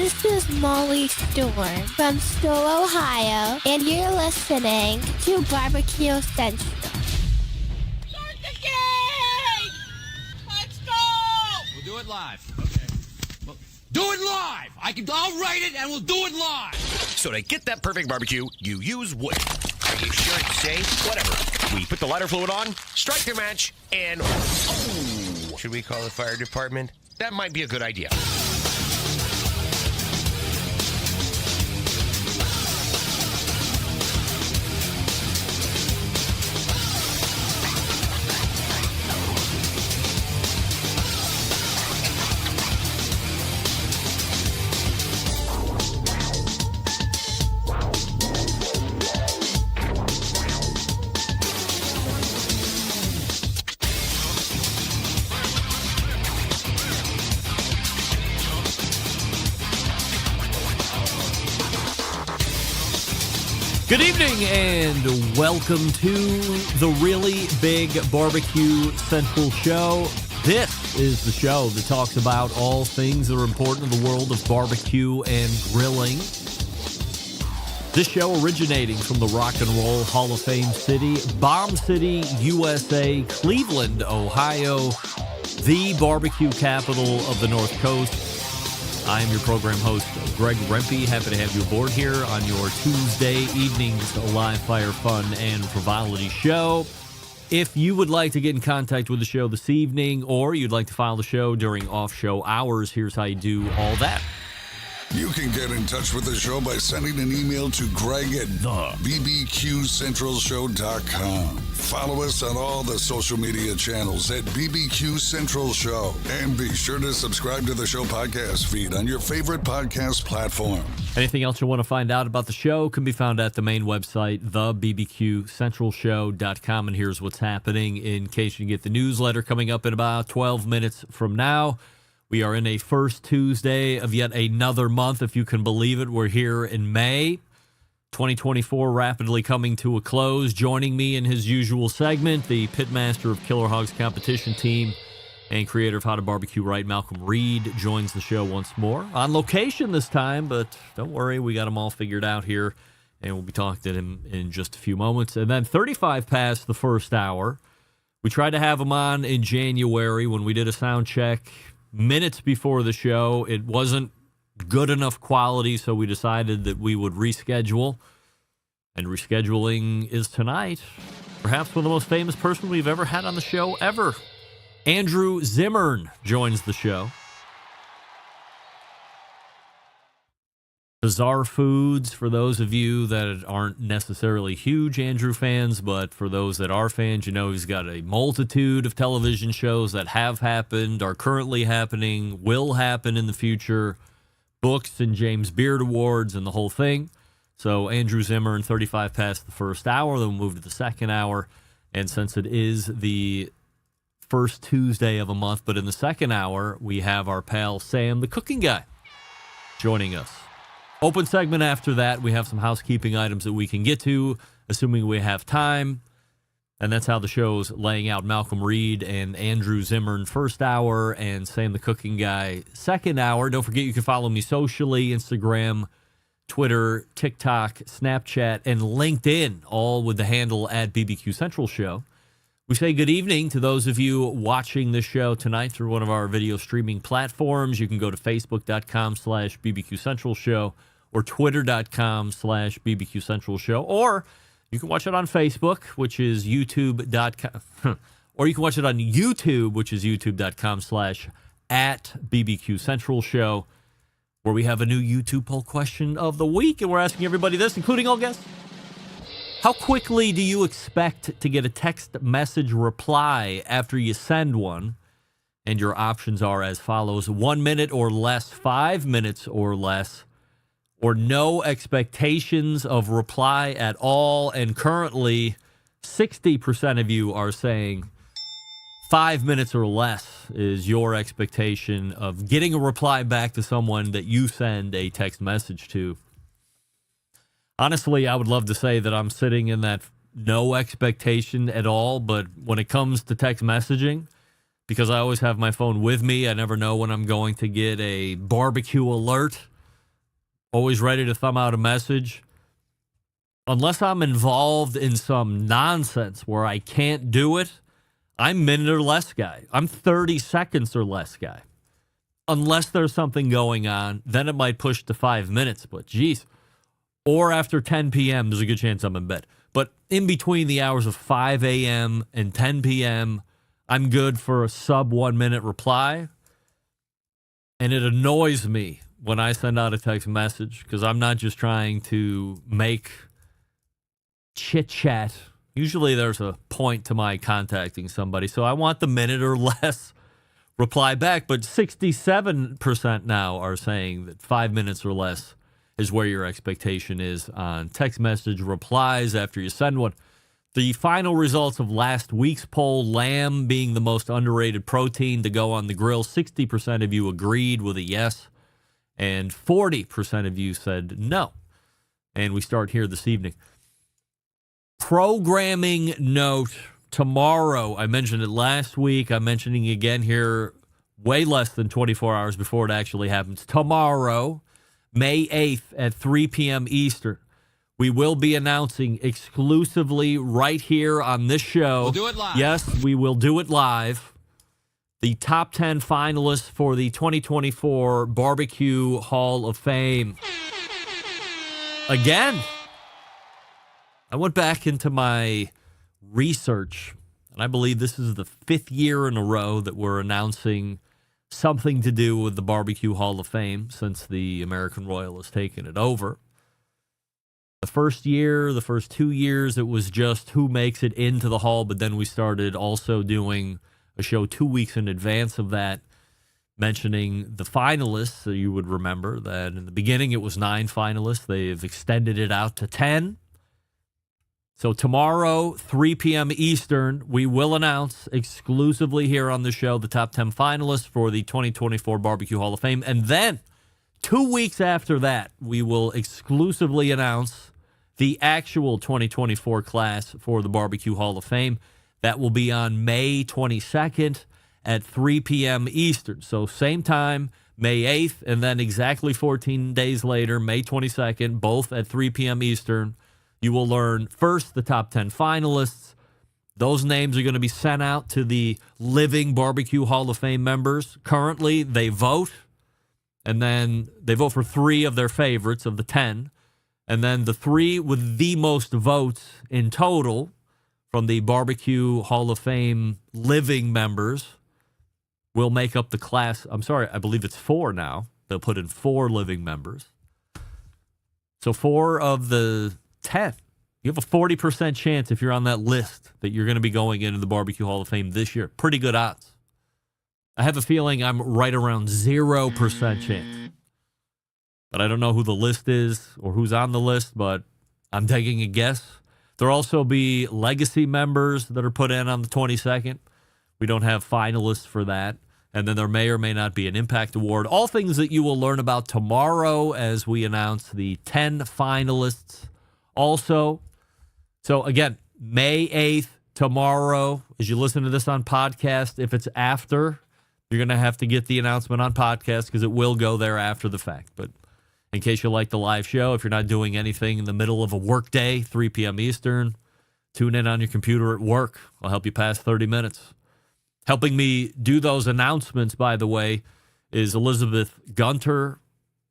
This is Molly Stewart from Stowe, Ohio, and you're listening to Barbecue Central. Start the game! Let's go! We'll do it live. Okay. Well, do it live! I'll write it and we'll do it live! So to get that perfect barbecue, you use wood. Are you sure it's safe? Whatever. We put the lighter fluid on, strike your match, and... Oh! Should we call the fire department? That might be a good idea. Good evening and welcome to the Really Big Barbecue Central Show. This is the show that talks about all things that are important in the world of barbecue and grilling. This show originating from the Rock and Roll Hall of Fame city, Bomb City, USA, Cleveland, Ohio, the barbecue capital of the North Coast. I am your program host, Greg Rempe. Happy to have you aboard here on your Tuesday evening's live fire fun and frivolity show. If you would like to get in contact with the show this evening, or you'd like to follow the show during off-show hours, here's how you do all that. You can get in touch with the show by sending an email to Greg at bbqcentralshow.com. Follow us on all the social media channels at BBQ Central Show. And be sure to subscribe to the show podcast feed on your favorite podcast platform. Anything else you want to find out about the show can be found at the main website, thebbqcentralshow.com. And here's what's happening in case you get the newsletter coming up in about 12 minutes from now. We are in a first Tuesday of yet another month, if you can believe it. We're here in May. 2024 rapidly coming to a close. Joining me in his usual segment, the pitmaster of Killer Hogs competition team and creator of How to Barbecue Right, Malcom Reed, joins the show once more. On location this time, but don't worry, we got him all figured out here, and we'll be talking to him in just a few moments. And then 35 past the first hour. We tried to have him on in January when we did a sound check minutes before the show. It wasn't good enough quality, so we decided that we would reschedule. And rescheduling is tonight. Perhaps one of the most famous person we've ever had on the show ever. Andrew Zimmern joins the show. Bizarre Foods, for those of you that aren't necessarily huge Andrew fans, but for those that are fans, you know he's got a multitude of television shows that have happened, are currently happening, will happen in the future, books and James Beard Awards and the whole thing. So Andrew Zimmern, 35 past the first hour, then we'll move to the second hour. And since it is the first Tuesday of a month, but in the second hour, we have our pal Sam, the cooking guy, joining us. Open segment after that. We have some housekeeping items that we can get to, assuming we have time. And that's how the show's laying out. Malcom Reed and Andrew Zimmern first hour, and Sam the Cooking Guy second hour. Don't forget you can follow me socially, Instagram, Twitter, TikTok, Snapchat, and LinkedIn, all with the handle at BBQ Central Show. We say good evening to those of you watching the show tonight through one of our video streaming platforms. You can go to facebook.com/BBQ Central Show or twitter.com/BBQ Central Show, or you can watch it on Facebook, which is youtube.com, or you can watch it on YouTube, which is youtube.com/@BBQ Central Show, where we have a new YouTube poll question of the week, and we're asking everybody this, including all guests. How quickly do you expect to get a text message reply after you send one? And your options are as follows: 1 minute or less, 5 minutes or less, or no expectations of reply at all. And currently, 60% of you are saying 5 minutes or less is your expectation of getting a reply back to someone that you send a text message to. Honestly, I would love to say that I'm sitting in that no expectation at all, but when it comes to text messaging, because I always have my phone with me, I never know when I'm going to get a barbecue alert always ready to thumb out a message. Unless I'm involved in some nonsense where I can't do it, I'm minute or less guy. I'm 30 seconds or less guy. Unless there's something going on, then it might push to 5 minutes. But geez, or after 10 p.m., there's a good chance I'm in bed. But in between the hours of 5 a.m. and 10 p.m., I'm good for a sub 1 minute reply. And it annoys me when I send out a text message because I'm not just trying to make chit chat. Usually there's a point to my contacting somebody. So I want the minute or less reply back. But 67% now are saying that 5 minutes or less is where your expectation is on text message replies after you send one. The final results of last week's poll, lamb being the most underrated protein to go on the grill, 60% of you agreed with a yes, and 40% of you said no. And we start here this evening. Programming note, tomorrow, I mentioned it last week, I'm mentioning it again here way less than 24 hours before it actually happens. Tomorrow, May 8th at 3 p.m. Eastern, we will be announcing exclusively right here on this show. We'll do it live. Yes, we will do it live. The top 10 finalists for the 2024 Barbecue Hall of Fame. Again, I went back into my research, and I believe this is the 5th year in a row that we're announcing something to do with the Barbecue Hall of Fame since the American Royal has taken it over. The first year, the first 2 years, it was just who makes it into the hall, but then we started also doing a show 2 weeks in advance of that, mentioning the finalists. So you would remember that in the beginning it was 9 finalists. They've extended it out to 10. So tomorrow, 3 p.m. Eastern, we will announce exclusively here on the show the top 10 finalists for the 2024 Barbecue Hall of Fame. And then 2 weeks after that, we will exclusively announce the actual 2024 class for the Barbecue Hall of Fame. That will be on May 22nd at 3 p.m. Eastern. So same time, May 8th, and then exactly 14 days later, May 22nd, both at 3 p.m. Eastern. You will learn first the top 10 finalists. Those names are going to be sent out to the living Barbecue Hall of Fame members. Currently, they vote, and then they vote for 3 of their favorites of the 10. And then the 3 with the most votes in total from the Barbecue Hall of Fame living members will make up the class. I'm sorry, I believe it's 4 now. They'll put in 4 living members. So 4 of the 10. You have a 40% chance if you're on that list that you're going to be going into the Barbecue Hall of Fame this year. Pretty good odds. I have a feeling I'm right around 0% chance. But I don't know who the list is or who's on the list, but I'm taking a guess. There'll also be legacy members that are put in on the 22nd. We don't have finalists for that. And then there may or may not be an impact award. All things that you will learn about tomorrow as we announce the 10 finalists. Also, so again, May 8th, tomorrow, as you listen to this on podcast, if it's after, you're going to have to get the announcement on podcast because it will go there after the fact. But in case you like the live show, if you're not doing anything in the middle of a work day, 3 p.m. Eastern, tune in on your computer at work. I'll help you pass 30 minutes. Helping me do those announcements, by the way, is Elizabeth Gunter.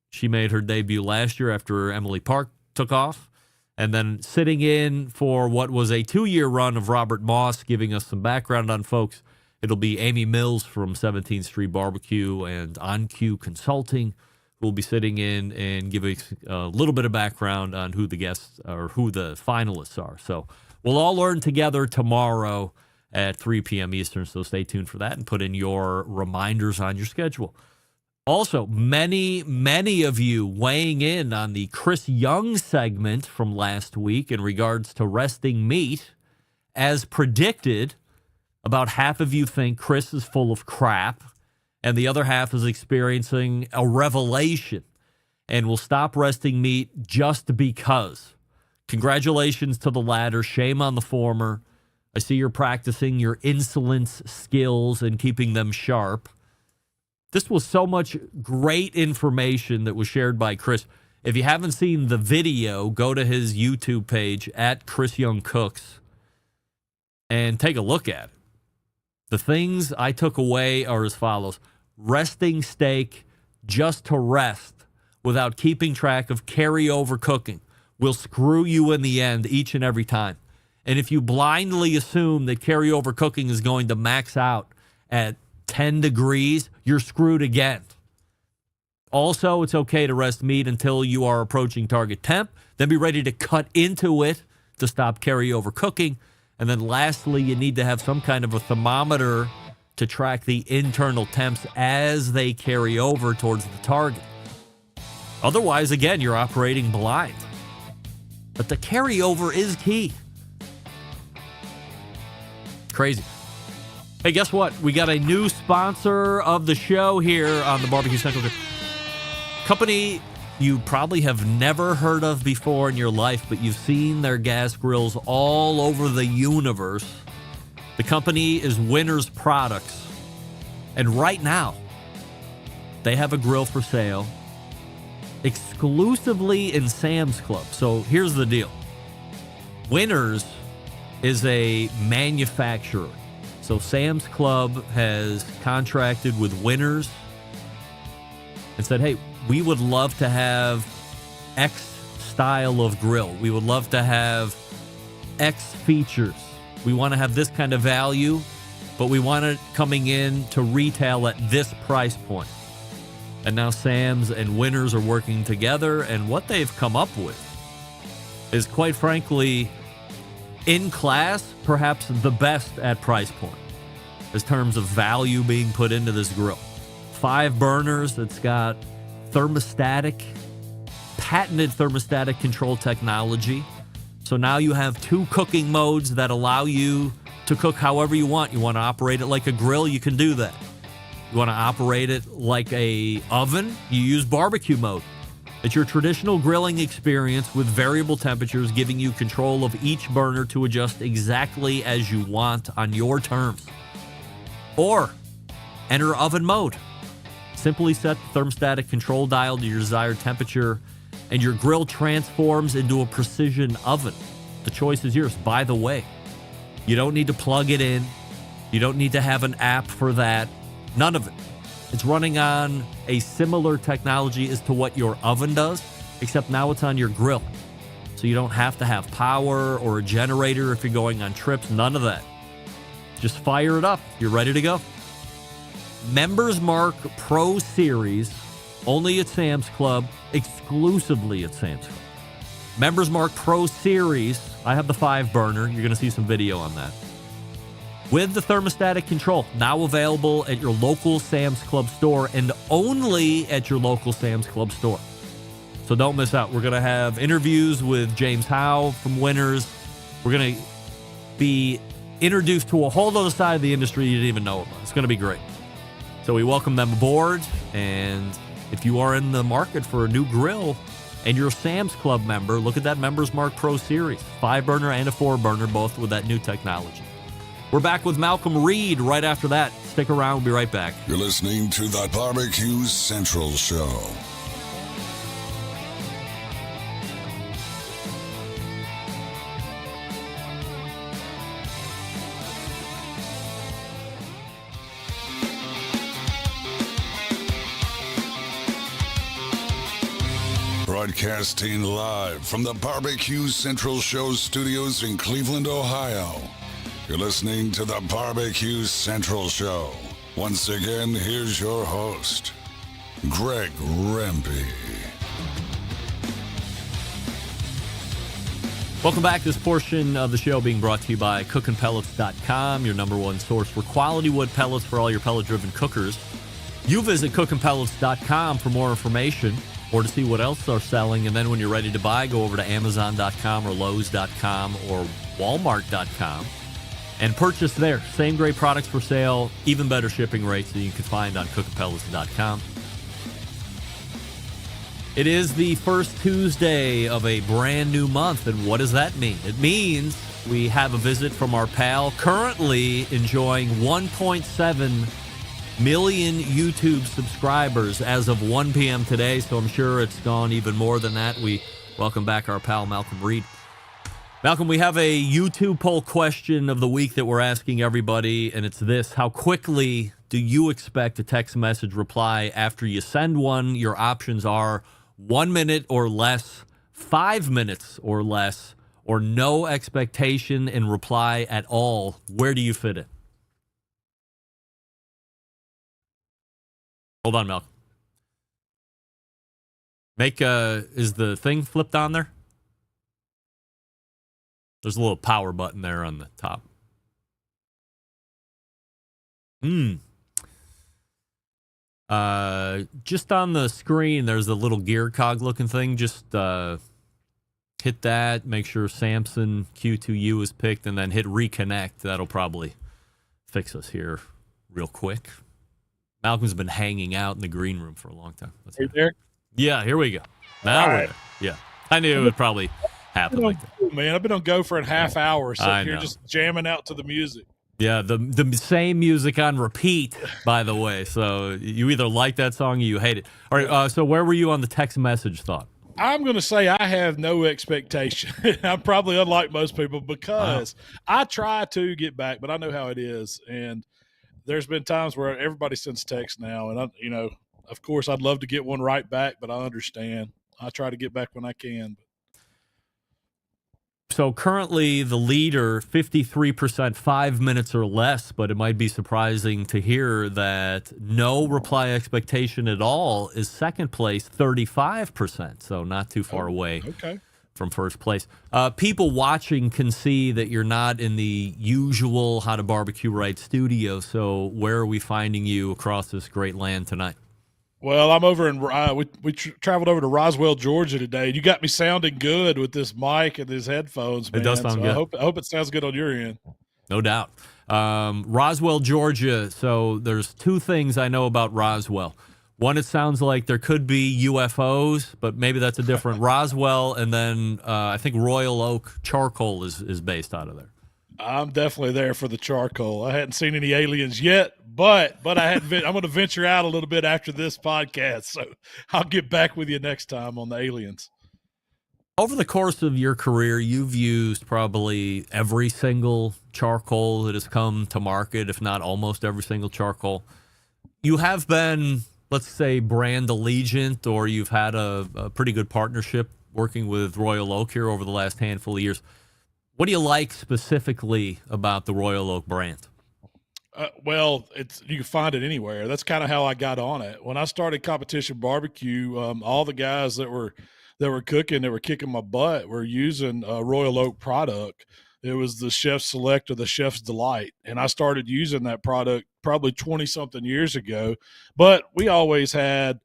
She made her debut last year after Emily Park took off. And then sitting in for what was a 2-year run of Robert Moss, giving us some background on folks. It'll be Amy Mills from 17th Street Barbecue and On Cue Consulting, who will be sitting in and giving a little bit of background on who the guests or who the finalists are. So we'll all learn together tomorrow at 3 p.m. Eastern, so stay tuned for that and put in your reminders on your schedule. Also, many of you weighing in on the Chris Young segment from last week in regards to resting meat. As predicted, about half of you think Chris is full of crap, and the other half is experiencing a revelation and will stop resting meat just because. Congratulations to the latter. Shame on the former. I see you're practicing your insolence skills and keeping them sharp. This was so much great information that was shared by Chris. If you haven't seen the video, go to his YouTube page at Chris Young Cooks and take a look at it. The things I took away are as follows. Resting steak just to rest without keeping track of carryover cooking will screw you in the end each and every time. And if you blindly assume that carryover cooking is going to max out at 10 degrees, you're screwed again. Also, it's okay to rest meat until you are approaching target temp. Then be ready to cut into it to stop carryover cooking. And then lastly, you need to have some kind of a thermometer to track the internal temps as they carry over towards the target. Otherwise, again, you're operating blind. But the carryover is key. Crazy. Hey, guess what? We got a new sponsor of the show here on the Barbecue Central. Company you probably have never heard of before in your life, but you've seen their gas grills all over the universe. The company is Winners Products. And right now, they have a grill for sale exclusively in Sam's Club. So here's the deal. Winners is a manufacturer. So Sam's Club has contracted with Winners and said, hey, we would love to have X style of grill. We would love to have X features. We want to have this kind of value, but we want it coming in to retail at this price point. And now Sam's and Winners are working together, and what they've come up with is, quite frankly, in class, perhaps the best at price point in terms of value being put into this grill. 5 burners. It's got patented thermostatic control technology. So now you have 2 cooking modes that allow you to cook however you want. You want to operate it like a grill, you can do that. You want to operate it like a oven, you use barbecue mode. It's your traditional grilling experience with variable temperatures, giving you control of each burner to adjust exactly as you want on your terms. Or enter oven mode. Simply set the thermostatic control dial to your desired temperature, and your grill transforms into a precision oven. The choice is yours. By the way, you don't need to plug it in. You don't need to have an app for that. None of it. It's running on a similar technology as to what your oven does, except now it's on your grill. So you don't have to have power or a generator if you're going on trips. None of that. Just fire it up. You're ready to go. Members Mark Pro Series, only at Sam's Club, exclusively at Sam's Club. Members Mark Pro Series, I have the 5 burner. You're going to see some video on that. With the thermostatic control, now available at your local Sam's Club store and only at your local Sam's Club store. So don't miss out. We're going to have interviews with James Howe from Winners. We're going to be introduced to a whole other side of the industry you didn't even know about. It's going to be great. So we welcome them aboard, and if you are in the market for a new grill and you're a Sam's Club member, look at that Members Mark Pro Series. 5 burner and a 4 burner, both with that new technology. We're back with Malcolm Reed right after that. Stick around. We'll be right back. You're listening to the Barbecue Central Show. Broadcasting live from the Barbecue Central Show studios in Cleveland, Ohio. You're listening to the Barbecue Central Show. Once again, here's your host, Greg Rempe. Welcome back. This portion of the show being brought to you by cookinpellets.com, your number one source for quality wood pellets for all your pellet-driven cookers. You visit cookinpellets.com for more information or to see what else they're selling. And then when you're ready to buy, go over to Amazon.com or Lowe's.com or Walmart.com and purchase there. Same great products for sale, even better shipping rates that you can find on cookinpellets.com. It is the first Tuesday of a brand new month, and what does that mean? It means we have a visit from our pal, currently enjoying 1.7 million YouTube subscribers as of 1 p.m. today, so I'm sure it's gone even more than that. We welcome back our pal Malcolm Reed. Malcolm, we have a YouTube poll question of the week that we're asking everybody, and it's this: how quickly do you expect a text message reply after you send one? Your options are 1 minute or less, 5 minutes or less, or no expectation in reply at all. Where do you fit it? Hold on, Malcolm. Is the thing flipped on there? There's a little power button there on the top. Just on the screen, there's a little gear cog looking thing. Just hit that. Make sure Samson Q2U is picked, and then hit reconnect. That'll probably fix us here real quick. Malcolm's been hanging out in the green room for a long time. Are you there? Yeah, here we go. Now we're there. Yeah. I knew it would probably happen like that. Man, I've been on go for a half hour, so I you're know. just jamming out to the music. Yeah, the same music on repeat, by the way. So you either like that song or you hate it. All right, so where were you on the text message thought? I'm going to say I have no expectation. I'm probably unlike most people because I try to get back, but I know how it is. And there's been times where everybody sends texts now, and of course, I'd love to get one right back, but I understand. I try to get back when I can. So currently the leader, 53%, 5 minutes or less, but it might be surprising to hear that no reply expectation at all is second place, 35%. So not too far away from first place. People watching can see that you're not in the usual How to Barbecue Right studio. So where are we finding you across this great land tonight? Well, I'm over in we traveled over to Roswell, Georgia today. You got me sounding good with this mic and these headphones, man. It does sound good. I hope it sounds good on your end. No doubt. Roswell, Georgia. So there's two things I know about Roswell. One, it sounds like there could be UFOs, but maybe that's a different Roswell. And then I think Royal Oak charcoal is based out of there. I'm definitely there for the charcoal. I hadn't seen any aliens yet, but I'm going to venture out a little bit after this podcast. So I'll get back with you next time on the aliens. Over the course of your career, you've used probably every single charcoal that has come to market, if not almost every single charcoal. You have been, let's say, brand allegiant, or you've had a pretty good partnership working with Royal Oak here over the last handful of years. What do you like specifically about the Royal Oak brand? Well, you can find it anywhere. That's kind of how I got on it. When I started Competition Barbecue, all the guys that were cooking, that were kicking my butt, were using Royal Oak product. It was the Chef's Select or the Chef's Delight, and I started using that product probably 20-something years ago. But we always had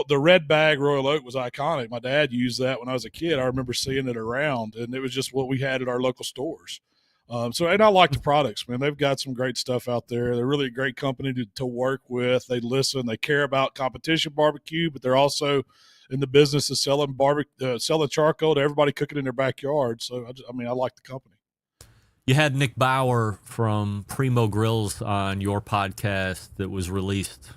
the red bag. Royal Oak was iconic. My dad used that when I was a kid. I remember seeing it around, and it was just what we had at our local stores. And I like the products, man. They've got some great stuff out there. They're really a great company to work with. They listen. They care about competition barbecue, but they're also in the business of selling charcoal to everybody cooking in their backyard. So, I like the company. You had Nick Bauer from Primo Grills on your podcast that was released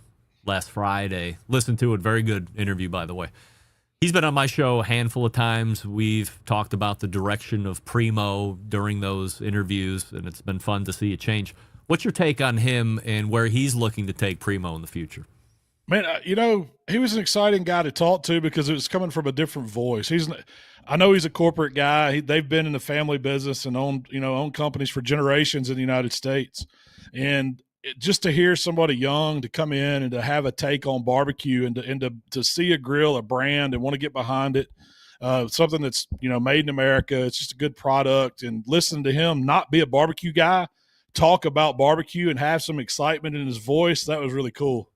last Friday. Listen to it. Very good interview, by the way. He's been on my show a handful of times. We've talked about the direction of Primo during those interviews, and it's been fun to see it change. What's your take on him and where he's looking to take Primo in the future? Man, he was an exciting guy to talk to because it was coming from a different voice. I know he's a corporate guy. They've been in the family business and owned companies for generations in the United States. And just to hear somebody young to come in and to have a take on barbecue and to see a grill, a brand, and want to get behind it, something that's made in America. It's just a good product. And listening to him not be a barbecue guy, talk about barbecue and have some excitement in his voice, that was really cool.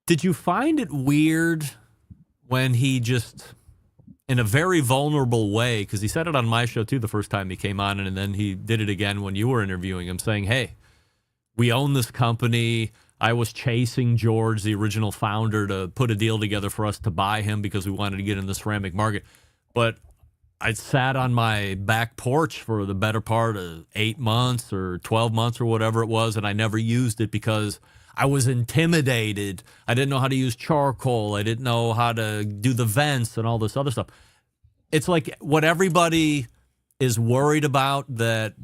Did you find it weird when he just, in a very vulnerable way, because he said it on my show too the first time he came on, and then he did it again when you were interviewing him, saying, hey, we own this company. I was chasing George, the original founder, to put a deal together for us to buy him because we wanted to get in the ceramic market. But I sat on my back porch for the better part of 8 months or 12 months or whatever it was, and I never used it because I was intimidated. I didn't know how to use charcoal. I didn't know how to do the vents and all this other stuff. It's like what everybody is worried about that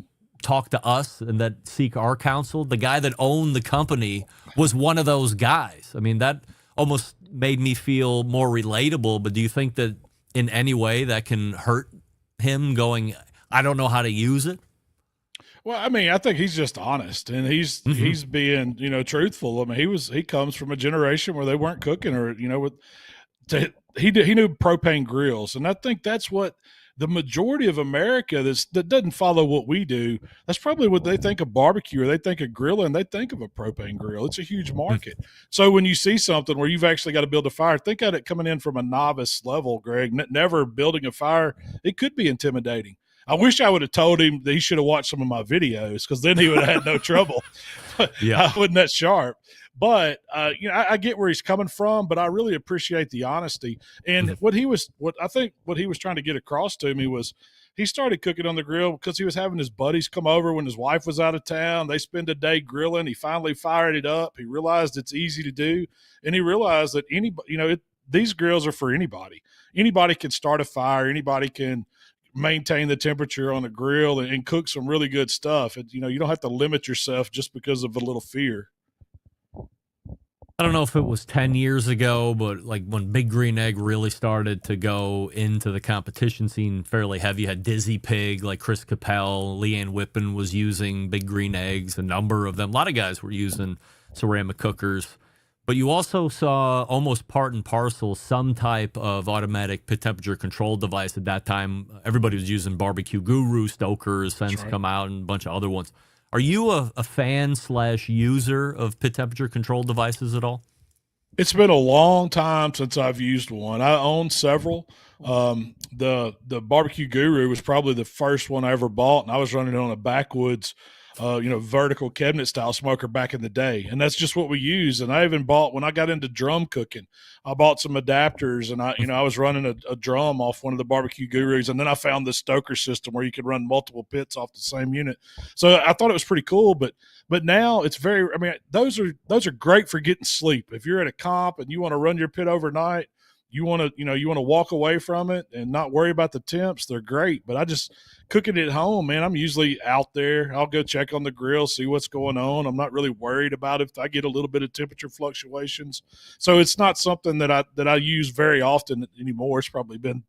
talk to us and that seek our counsel. The guy that owned the company was one of those guys. I mean, that almost made me feel more relatable, but do you think that in any way that can hurt him going, I don't know how to use it? Well, I mean, I think he's just honest and he's being, truthful. I mean, he comes from a generation where they weren't cooking or, he knew propane grills. And I think that's what the majority of America that doesn't follow what we do. That's probably what they think of barbecue or they think of grilling. They think of a propane grill. It's a huge market. So when you see something where you've actually got to build a fire, think of it coming in from a novice level, Greg, never building a fire. It could be intimidating. I wish I would have told him that he should have watched some of my videos because then he would have had no trouble. Yeah. I wasn't that sharp. But, I get where he's coming from, but I really appreciate the honesty. And what he was trying to get across to me was he started cooking on the grill because he was having his buddies come over when his wife was out of town. They spend a day grilling. He finally fired it up. He realized it's easy to do. And he realized that these grills are for anybody. Anybody can start a fire. Anybody can maintain the temperature on a grill and cook some really good stuff. You don't have to limit yourself just because of a little fear. I don't know if it was 10 years ago, but like when Big Green Egg really started to go into the competition scene fairly heavy, you had Dizzy Pig, like Chris Capel, Leanne Whippen was using Big Green Eggs, a number of them. A lot of guys were using ceramic cookers. But you also saw almost part and parcel some type of automatic pit temperature control device at that time. Everybody was using Barbecue Guru, Stoker's, since come out, and a bunch of other ones. Are you a fan/user of pit temperature control devices at all? It's been a long time since I've used one. I own several. The Barbecue Guru was probably the first one I ever bought, and I was running it on a backwoods vertical cabinet style smoker back in the day. And that's just what we use. And I even bought, when I got into drum cooking, I bought some adapters and I was running a drum off one of the Barbecue Gurus. And then I found this Stoker system where you could run multiple pits off the same unit. So I thought it was pretty cool, but now it's those are great for getting sleep. If you're at a comp and you want to run your pit overnight, you want to walk away from it and not worry about the temps, they're great. But I just cooking it at home, man, I'm usually out there. I'll go check on the grill, see what's going on. I'm not really worried about if I get a little bit of temperature fluctuations. So it's not something that I use very often anymore. It's probably been,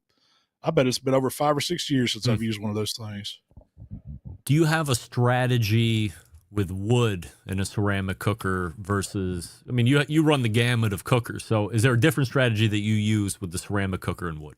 I bet it's been over 5 or 6 years since I've used one of those things. Do you have a strategy with wood in a ceramic cooker versus, I mean, you run the gamut of cookers. So is there a different strategy that you use with the ceramic cooker and wood?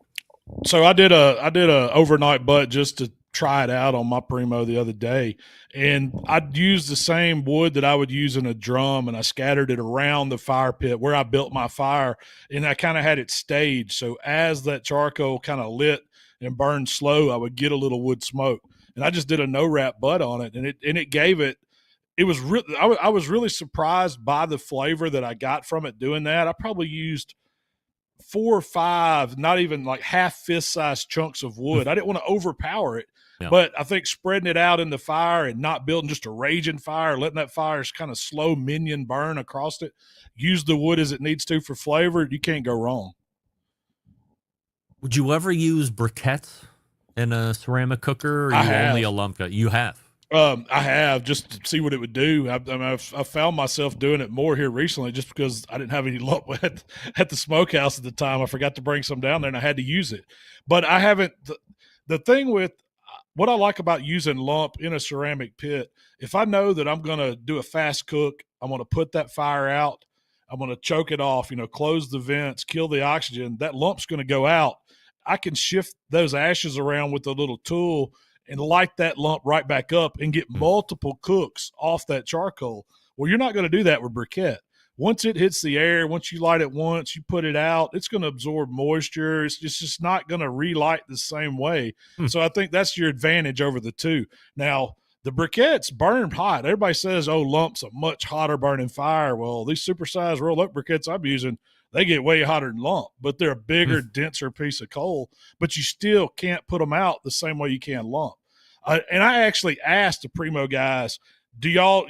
So I did a overnight butt just to try it out on my Primo the other day. And I'd use the same wood that I would use in a drum, and I scattered it around the fire pit where I built my fire. And I kind of had it staged. So as that charcoal kind of lit and burned slow, I would get a little wood smoke. And I just did a no wrap butt on it. And it gave it, it was really, I was really surprised by the flavor that I got from it doing that. I probably used 4 or 5, not even like half fist size chunks of wood. I didn't want to overpower it, but I think spreading it out in the fire and not building just a raging fire, letting that fire's kind of slow minion burn across it, use the wood as it needs to for flavor, you can't go wrong. Would you ever use briquettes in a ceramic cooker, or are you only a lump guy? You have. I have, just to see what it would do. I found myself doing it more here recently just because I didn't have any lump at the smokehouse at the time. I forgot to bring some down there and I had to use it. But I haven't – the thing with what I like about using lump in a ceramic pit, if I know that I'm going to do a fast cook, I'm going to put that fire out, I'm going to choke it off, close the vents, kill the oxygen, that lump's going to go out. I can shift those ashes around with a little tool and light that lump right back up and get multiple cooks off that charcoal. Well, you're not going to do that with briquette. Once it hits the air, once you light it once, you put it out, it's going to absorb moisture. It's just not going to relight the same way. So I think that's your advantage over the two. Now, the briquettes burn hot. Everybody says, oh, lump's a much hotter burning fire. Well, these supersized roll-up briquettes I'm using, they get way hotter than lump, but they're a bigger, denser piece of coal, but you still can't put them out the same way you can lump. And I actually asked the Primo guys, do y'all,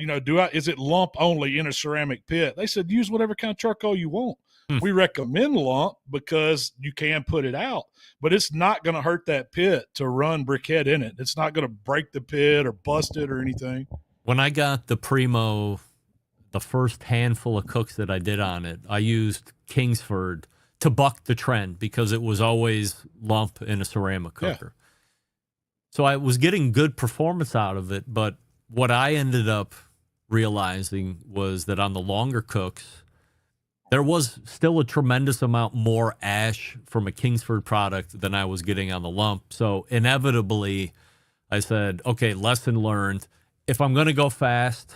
is it lump only in a ceramic pit? They said, use whatever kind of charcoal you want. We recommend lump because you can put it out, but it's not going to hurt that pit to run briquette in it. It's not going to break the pit or bust it or anything. When I got the Primo, the first handful of cooks that I did on it, I used Kingsford to buck the trend because it was always lump in a ceramic cooker. Yeah. So I was getting good performance out of it, but what I ended up realizing was that on the longer cooks, there was still a tremendous amount more ash from a Kingsford product than I was getting on the lump. So inevitably, I said, okay, lesson learned. If I'm going to go fast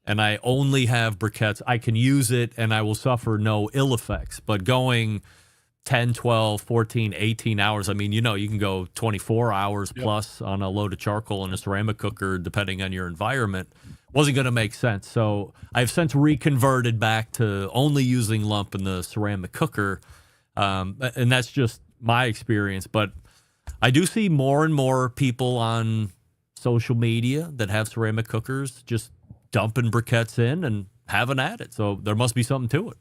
and I only have briquettes, I can use it and I will suffer no ill effects. But going 10, 12, 14, 18 hours, I mean, you can go 24 hours plus on a load of charcoal in a ceramic cooker, depending on your environment. Wasn't going to make sense. So I've since reconverted back to only using lump in the ceramic cooker. And that's just my experience. But I do see more and more people on social media that have ceramic cookers just dumping briquettes in and having at it. So there must be something to it.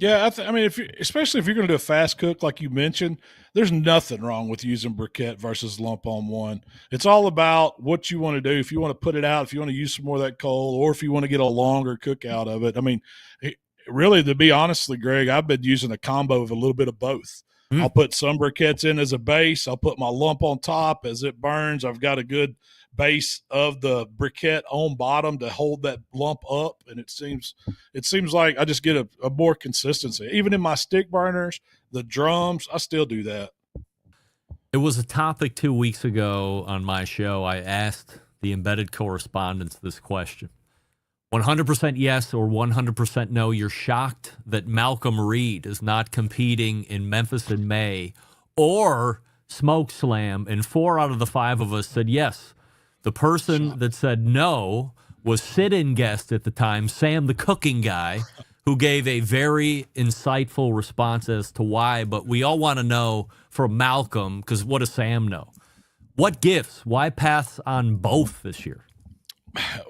Yeah, I mean, especially if you're going to do a fast cook like you mentioned, there's nothing wrong with using briquette versus lump on one. It's all about what you want to do. If you want to put it out, if you want to use some more of that coal, or if you want to get a longer cook out of it. I mean, really, to be honestly, Greg, I've been using a combo of a little bit of both. I'll put some briquettes in as a base. I'll put my lump on top as it burns. I've got a good base of the briquette on bottom to hold that lump up, and it seems like I just get a more consistency. Even in my stick burners, the drums, I still do that. It was a topic 2 weeks ago on my show. I asked the embedded correspondents this question. 100% yes or 100% no, you're shocked that Malcom Reed is not competing in Memphis in May or Smoke Slam, and 4 out of the 5 of us said yes. The person that said no was sit-in guest at the time, Sam the cooking guy, who gave a very insightful response as to why. But we all want to know from Malcom, because what does Sam know? What gifts? Why pass on both this year?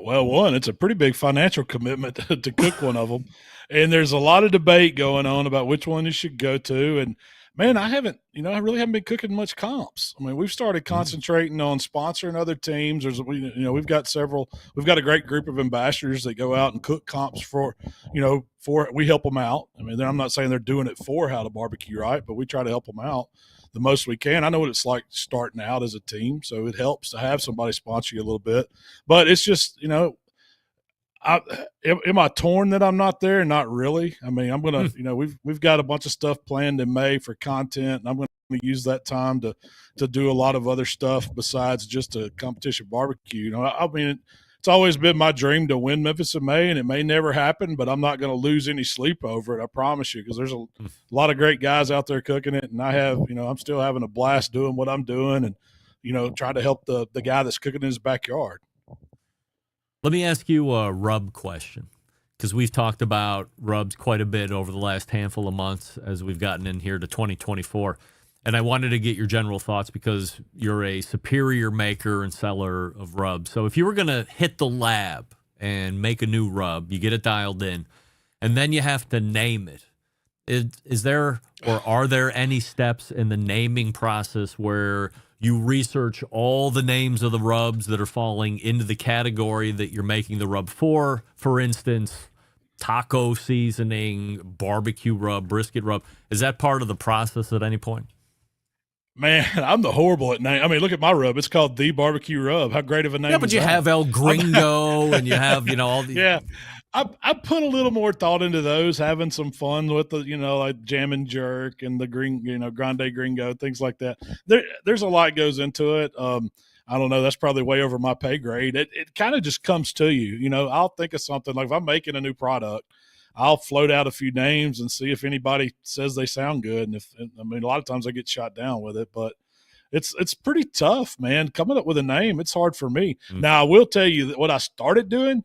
Well, one, it's a pretty big financial commitment to cook one of them. And there's a lot of debate going on about which one you should go to. And man, I really haven't been cooking much comps. I mean, we've started concentrating on sponsoring other teams. We've got a great group of ambassadors that go out and cook comps for we help them out. I mean, I'm not saying they're doing it for How to Barbecue Right, but we try to help them out the most we can. I know what it's like starting out as a team, so it helps to have somebody sponsor you a little bit. But it's just, am I torn that I'm not there? Not really. I mean, I'm gonna, we've got a bunch of stuff planned in May for content, and I'm gonna use that time to do a lot of other stuff besides just a competition barbecue. I mean, it's always been my dream to win Memphis in May, and it may never happen, but I'm not going to lose any sleep over it. I promise you, because there's a lot of great guys out there cooking it, and I'm still having a blast doing what I'm doing, and trying to help the guy that's cooking in his backyard. Let me ask you a rub question, because we've talked about rubs quite a bit over the last handful of months as we've gotten in here to 2024. And I wanted to get your general thoughts because you're a superior maker and seller of rubs. So if you were going to hit the lab and make a new rub, you get it dialed in, and then you have to name it. Is there or are there any steps in the naming process where you research all the names of the rubs that are falling into the category that you're making the rub for? For instance, taco seasoning, barbecue rub, brisket rub. Is that part of the process at any point? Man, I'm the horrible at name. I mean, look at my rub. It's called The Barbecue Rub. How great of a name Yeah, but is you that? have El Gringo and you have, all the... Yeah. I put a little more thought into those, having some fun with the, like Jam and Jerk and the Grande Gringo, things like that. There's a lot goes into it. I don't know. That's probably way over my pay grade. It kind of just comes to you. I'll think of something like if I'm making a new product, I'll float out a few names and see if anybody says they sound good. And a lot of times I get shot down with it, but it's pretty tough, man. Coming up with a name, it's hard for me. Now, I will tell you that what I started doing,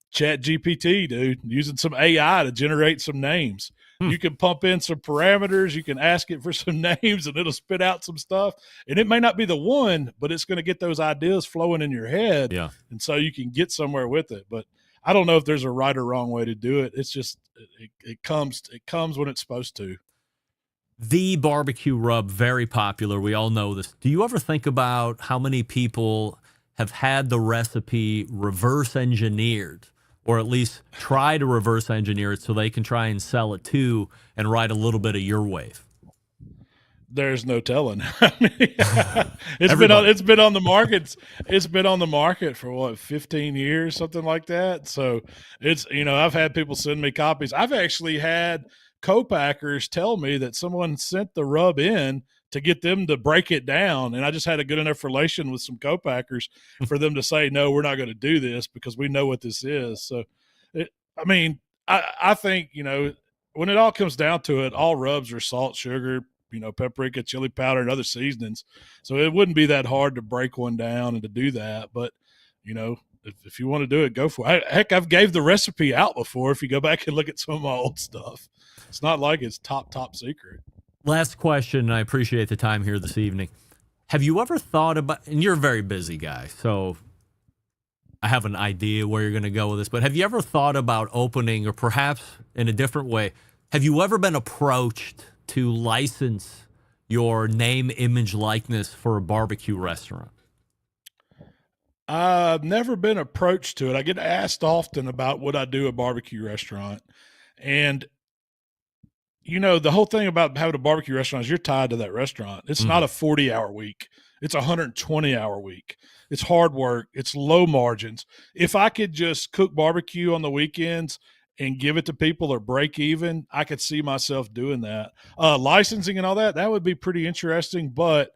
Chat GPT, dude, using some AI to generate some names. You can pump in some parameters. You can ask it for some names, and it'll spit out some stuff. And it may not be the one, but it's going to get those ideas flowing in your head. Yeah. And so you can get somewhere with it. But I don't know if there's a right or wrong way to do it. It's just it comes when it's supposed to. The barbecue rub, very popular. We all know this. Do you ever think about how many people have had the recipe reverse engineered, or at least try to reverse engineer it so they can try and sell it too and ride a little bit of your wave? There's no telling. I mean, it's been on the market. It's been on the market for what, 15 years, something like that. So it's, I've had people send me copies. I've actually had co-packers tell me that someone sent the rub in to get them to break it down, and I just had a good enough relation with some co-packers for them to say, no, we're not going to do this because we know what this is. So, I think, when it all comes down to it, all rubs are salt, sugar, paprika, chili powder, and other seasonings. So it wouldn't be that hard to break one down and to do that. But, if you want to do it, go for it. Heck, I've gave the recipe out before. If you go back and look at some of my old stuff, it's not like it's top secret. Last question. I appreciate the time here this evening. Have you ever thought about, and you're a very busy guy, so I have an idea where you're going to go with this, but have you ever thought about opening, or perhaps in a different way, have you ever been approached to license your name, image, likeness for a barbecue restaurant? I've never been approached to it. I get asked often about would I do a barbecue restaurant. And, the whole thing about having a barbecue restaurant is you're tied to that restaurant. It's not a 40-hour week. It's a 120-hour week. It's hard work. It's low margins. If I could just cook barbecue on the weekends and give it to people or break even, I could see myself doing that. Licensing and all that would be pretty interesting, but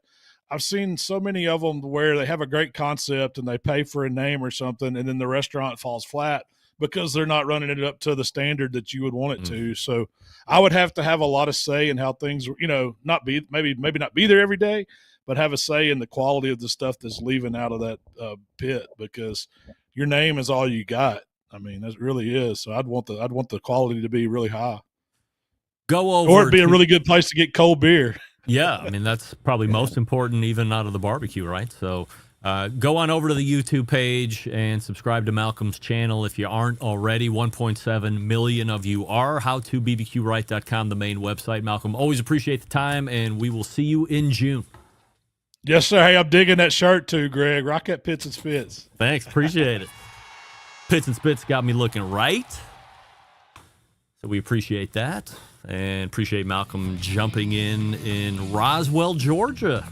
I've seen so many of them where they have a great concept and they pay for a name or something, and then the restaurant falls flat because they're not running it up to the standard that you would want it to. So I would have to have a lot of say in how things, maybe not be there every day, but have a say in the quality of the stuff that's leaving out of that pit, because your name is all you got. I mean, that really is. So I'd want the quality to be really high. Go over, or it'd be a really good place to get cold beer. Yeah, I mean, that's probably most important, even out of the barbecue, right? So go on over to the YouTube page and subscribe to Malcolm's channel if you aren't already. 1.7 million of you are. HowToBBQRight.com, the main website. Malcolm, always appreciate the time, and we will see you in June. Yes, sir. Hey, I'm digging that shirt too, Greg. Rock that Pits and Spits. Thanks, appreciate it. Pits and Spits got me looking right, so we appreciate that. And appreciate Malcolm jumping in Roswell, Georgia.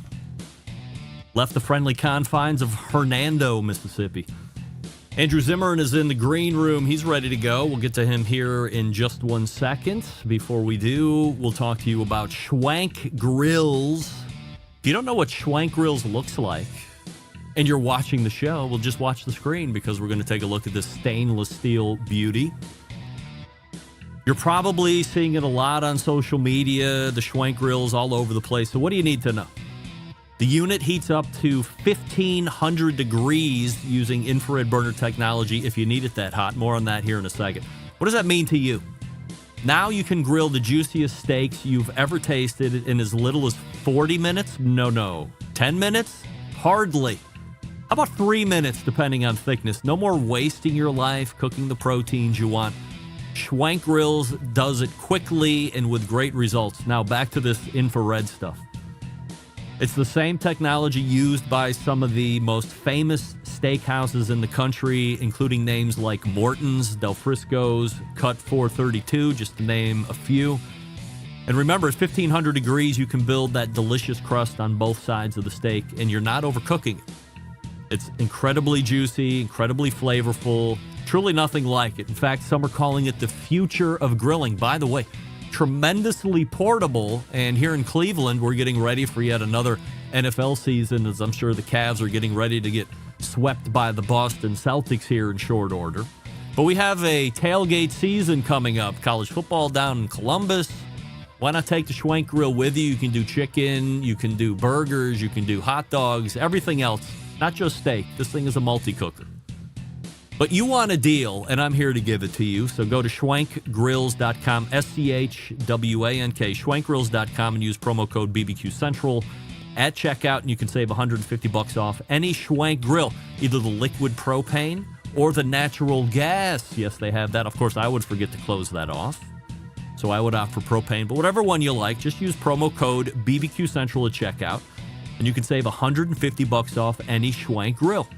Left the friendly confines of Hernando, Mississippi. Andrew Zimmern is in the green room. He's ready to go. We'll get to him here in just 1 second. Before we do, we'll talk to you about Schwank Grills. If you don't know what Schwank Grills looks like, and you're watching the show, well, just watch the screen, because we're going to take a look at this stainless steel beauty. You're probably seeing it a lot on social media, the Schwank Grills all over the place. So what do you need to know? The unit heats up to 1,500 degrees using infrared burner technology if you need it that hot. More on that here in a second. What does that mean to you? Now you can grill the juiciest steaks you've ever tasted in as little as 40 minutes? No. 10 minutes? Hardly. How about 3 minutes, depending on thickness? No more wasting your life cooking the proteins you want. Schwank Grills does it quickly and with great results. Now back to this infrared stuff. It's the same technology used by some of the most famous steakhouses in the country, including names like Morton's, Del Frisco's, Cut 432, just to name a few. And remember, at 1,500 degrees, you can build that delicious crust on both sides of the steak, and you're not overcooking it. It's incredibly juicy, incredibly flavorful, truly nothing like it. In fact, some are calling it the future of grilling. By the way, tremendously portable, and here in Cleveland, we're getting ready for yet another NFL season, as I'm sure the Cavs are getting ready to get swept by the Boston Celtics here in short order. But we have a tailgate season coming up, college football down in Columbus. Why not take the Schwank Grill with you? You can do chicken, you can do burgers, you can do hot dogs, everything else. Not just steak. This thing is a multi-cooker. But you want a deal, and I'm here to give it to you. So go to schwankgrills.com, SCHWANK, schwankgrills.com, and use promo code BBQ Central at checkout, and you can save $150 off any Schwank grill, either the liquid propane or the natural gas. Yes, they have that. Of course, I would forget to close that off, so I would opt for propane. But whatever one you like, just use promo code BBQ Central at checkout, and you can save $150 off any Schwank grill.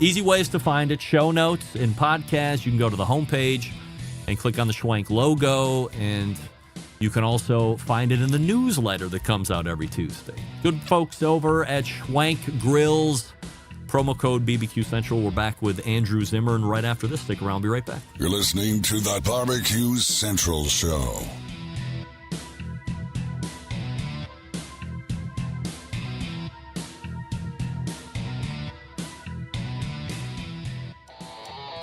Easy ways to find it: show notes and podcasts. You can go to the homepage and click on the Schwank logo, and you can also find it in the newsletter that comes out every Tuesday. Good folks over at Schwank Grills. Promo code BBQ Central. We're back with Andrew Zimmern right after this. Stick around. Be right back. You're listening to the Barbecue Central Show.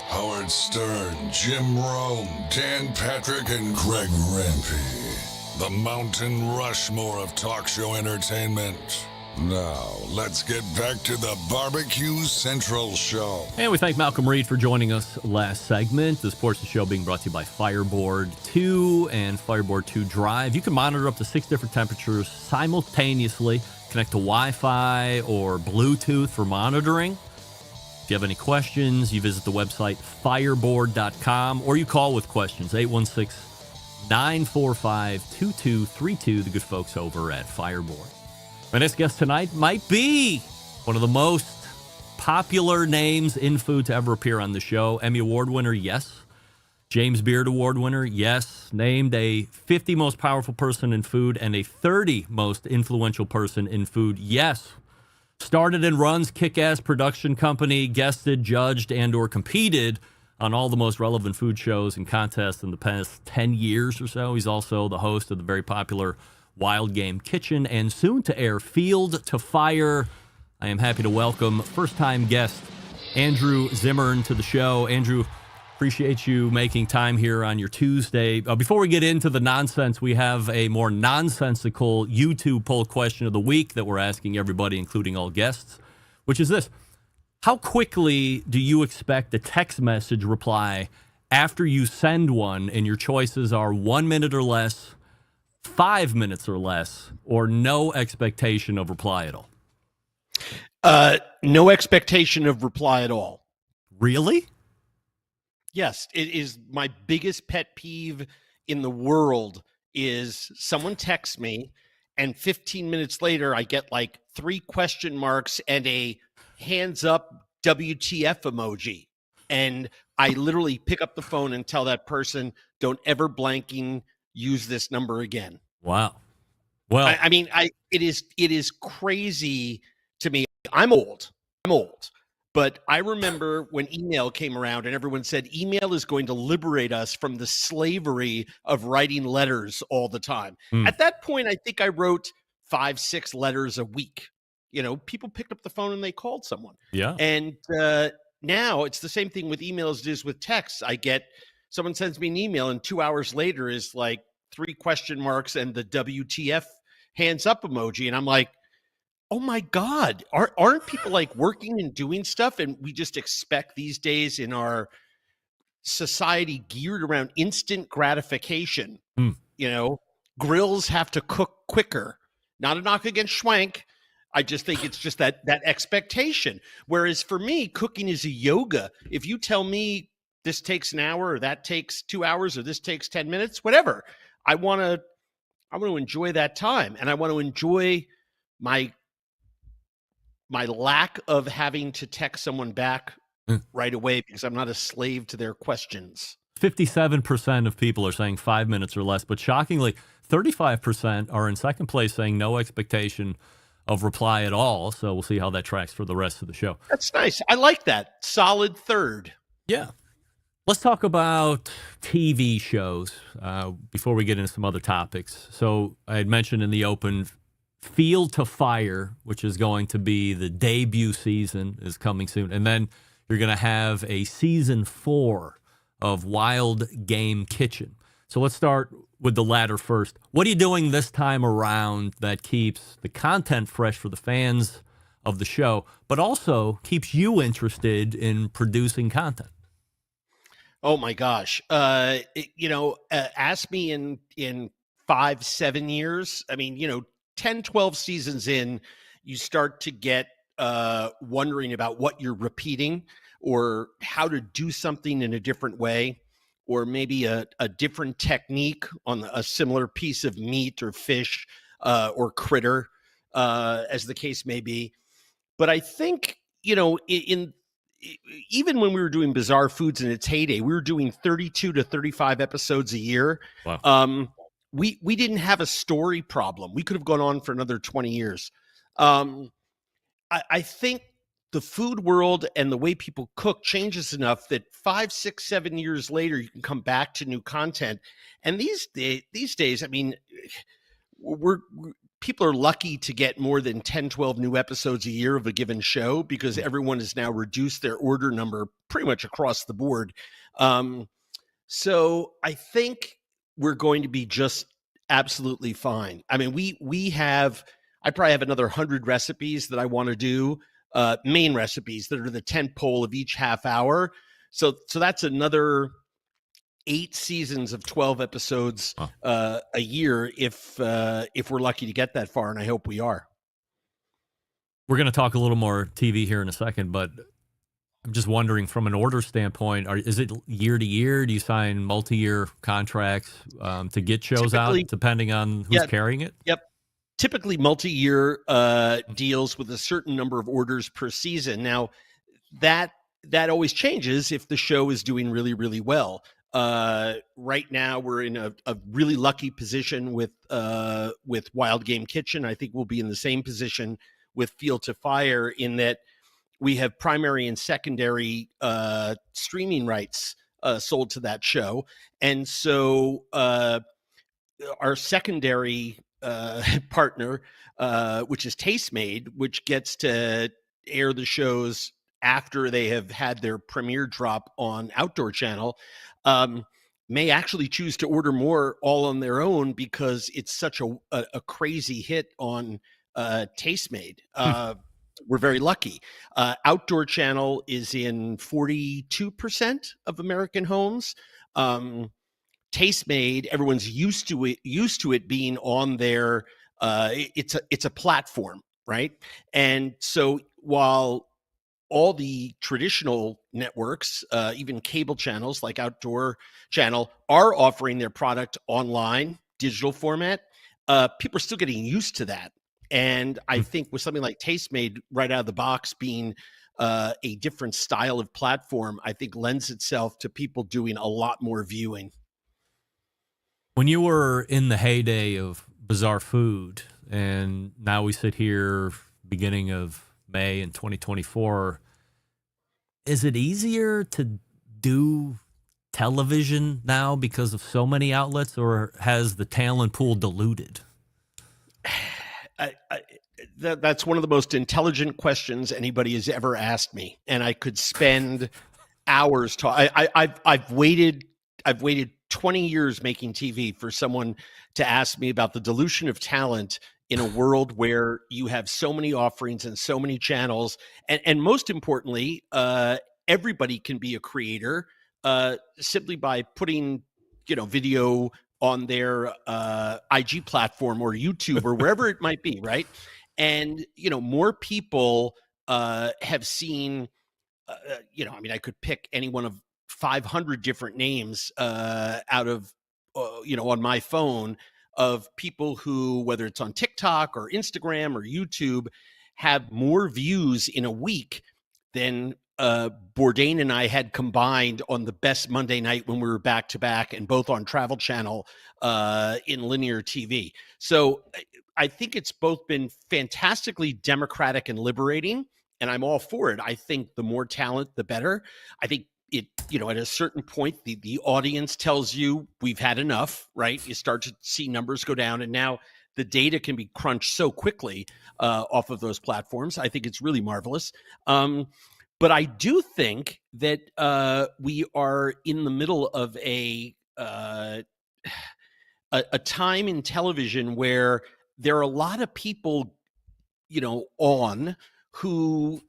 Howard Stern, Jim Rome, Dan Patrick, and Greg Rempe. The Mountain Rushmore of talk show entertainment. Now, let's get back to the Barbecue Central Show. And we thank Malcolm Reed for joining us last segment. This portion of the show being brought to you by Fireboard 2 and Fireboard 2 Drive. You can monitor up to 6 different temperatures simultaneously, connect to Wi-Fi or Bluetooth for monitoring. If you have any questions, you visit the website fireboard.com, or you call with questions, 816-945-2232, the good folks over at Fireboard. My next guest tonight might be one of the most popular names in food to ever appear on the show. Emmy Award winner, yes. James Beard Award winner, yes. Named a 50 most powerful person in food and a 30 most influential person in food, yes. Started and runs kick-ass production company, guested, judged, and or competed on all the most relevant food shows and contests in the past 10 years or so. He's also the host of the very popular Wild Game Kitchen and soon-to-air Field to Fire. I am happy to welcome first-time guest Andrew Zimmern to the show. Andrew, appreciate you making time here on your Tuesday. Before we get into the nonsense, we have a more nonsensical YouTube poll question of the week that we're asking everybody, including all guests, which is this: how quickly do you expect a text message reply after you send one? And your choices are 1 minute or less, 5 minutes or less, or no expectation of reply at all. No expectation of reply at all. Really? Yes, it is my biggest pet peeve in the world is someone texts me and 15 minutes later I get like 3 question marks and a hands up WTF emoji. And I literally pick up the phone and tell that person, don't ever blanking use this number again. Wow. Well, I mean, it is crazy to me. I'm old, but I remember when email came around and everyone said email is going to liberate us from the slavery of writing letters all the time. At that point, I think I wrote 5-6 letters a week. You know, people picked up the phone and they called someone. Yeah. And now it's the same thing with email as it is with texts. Someone sends me an email and 2 hours later is like 3 question marks and the WTF hands up emoji. And I'm like, oh my God, aren't people like working and doing stuff? And we just expect these days in our society geared around instant gratification, you know, grills have to cook quicker. Not a knock against Schwank. I just think it's just that expectation. Whereas for me, cooking is a yoga. If you tell me this takes an hour or that takes 2 hours or this takes 10 minutes, whatever, I want to enjoy that time. And I want to enjoy my lack of having to text someone back right away because I'm not a slave to their questions. 57% of people are saying 5 minutes or less, but shockingly, 35% are in second place saying no expectation of reply at all. So we'll see how that tracks for the rest of the show. That's nice. I like that. Solid third. Yeah. Let's talk about TV shows before we get into some other topics. So I had mentioned in the open, Field to Fire, which is going to be the debut season, is coming soon. And then you're going to have a season 4 of Wild Game Kitchen. So let's start with the latter first. What are you doing this time around that keeps the content fresh for the fans of the show, but also keeps you interested in producing content? Oh my gosh. Ask me in 5, 7 years. I mean, 10, 12 seasons in, you start to get wondering about what you're repeating or how to do something in a different way, or maybe a different technique on a similar piece of meat or fish or critter, as the case may be. But I think, even when we were doing Bizarre Foods in its heyday, we were doing 32 to 35 episodes a year. Wow. We didn't have a story problem. We could have gone on for another 20 years. I think the food world and the way people cook changes enough that 5, 6, 7 years later, you can come back to new content. And these days, I mean, people are lucky to get more than 10, 12 new episodes a year of a given show because everyone has now reduced their order number pretty much across the board. So I think we're going to be just absolutely fine. I mean, I probably have another 100 recipes that I want to do, main recipes that are the tent pole of each half hour. So that's another 8 seasons of 12 episodes a year if we're lucky to get that far, and I hope we are. We're going to talk a little more TV here in a second, but I'm just wondering from an order standpoint, is it year to year? Do you sign multi-year contracts to get shows out depending on who's carrying it? Yep. Typically multi-year deals with a certain number of orders per season. Now, that always changes if the show is doing really, really well. Right now, we're in a really lucky position with Wild Game Kitchen. I think we'll be in the same position with Field to Fire in that we have primary and secondary streaming rights sold to that show. And so our secondary partner, which is Tastemade, which gets to air the shows after they have had their premiere drop on Outdoor Channel, may actually choose to order more all on their own because it's such a crazy hit on Tastemade. We're very lucky. Outdoor Channel is in 42% of American homes. Tastemade, everyone's used to it being on their. It's a platform, right? And so while all the traditional networks, even cable channels like Outdoor Channel, are offering their product online, digital format, people are still getting used to that. And I think with something like Tastemade right out of the box being a different style of platform, I think lends itself to people doing a lot more viewing. When you were in the heyday of Bizarre Food, and now we sit here beginning of May in 2024, is it easier to do television now because of so many outlets, or has the talent pool diluted? That's one of the most intelligent questions anybody has ever asked me, and I could spend hours talking. I've waited 20 years making TV for someone to ask me about the dilution of talent in a world where you have so many offerings and so many channels, and most importantly, everybody can be a creator simply by putting video on their IG platform or YouTube or wherever it might be, right? And more people have seen. I mean, I could pick any one of 500 different names out of on my phone of people who, whether it's on TikTok or Instagram or YouTube, have more views in a week than Bourdain and I had combined on the best Monday night when we were back to back and both on Travel Channel in linear TV. So I think it's both been fantastically democratic and liberating, and I'm all for it. I think the more talent, the better. I think it, at a certain point, the audience tells you we've had enough, right? You start to see numbers go down, and now the data can be crunched so quickly off of those platforms. I think it's really marvelous. But I do think that we are in the middle of a time in television where there are a lot of people, on who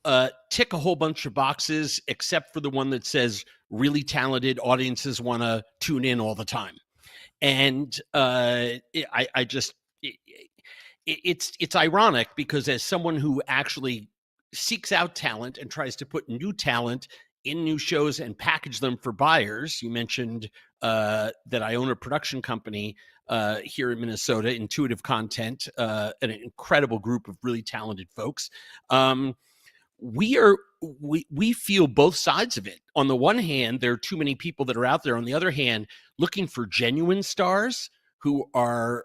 tick a whole bunch of boxes, except for the one that says really talented audiences want to tune in all the time. And it's ironic because as someone who actually seeks out talent and tries to put new talent in new shows and package them for buyers, you mentioned that I own a production company here in Minnesota, Intuitive Content, an incredible group of really talented folks. We feel both sides of it. On the one hand, there are too many people that are out there. On the other hand, looking for genuine stars who are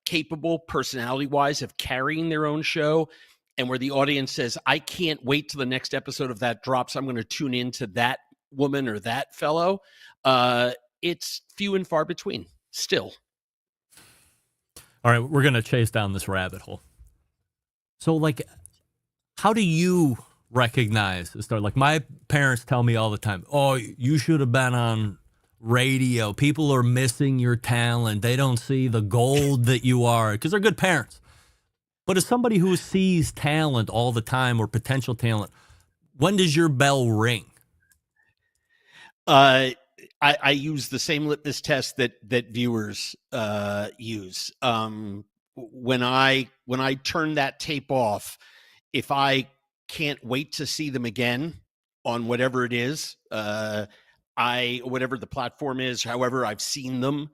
capable personality-wise of carrying their own show, and where the audience says, I can't wait till the next episode of that drops. I'm going to tune into that woman or that fellow. It's few and far between still. All right, we're going to chase down this rabbit hole. So, like, how do you recognize a star? Like, my parents tell me all the time, oh, you should have been on radio. People are missing your talent. They don't see the gold that you are, because they're good parents. But as somebody who sees talent all the time or potential talent, when does your bell ring? I use the same litmus test that viewers use. When I turn that tape off, if I can't wait to see them again on whatever it is, whatever the platform is, however I've seen them.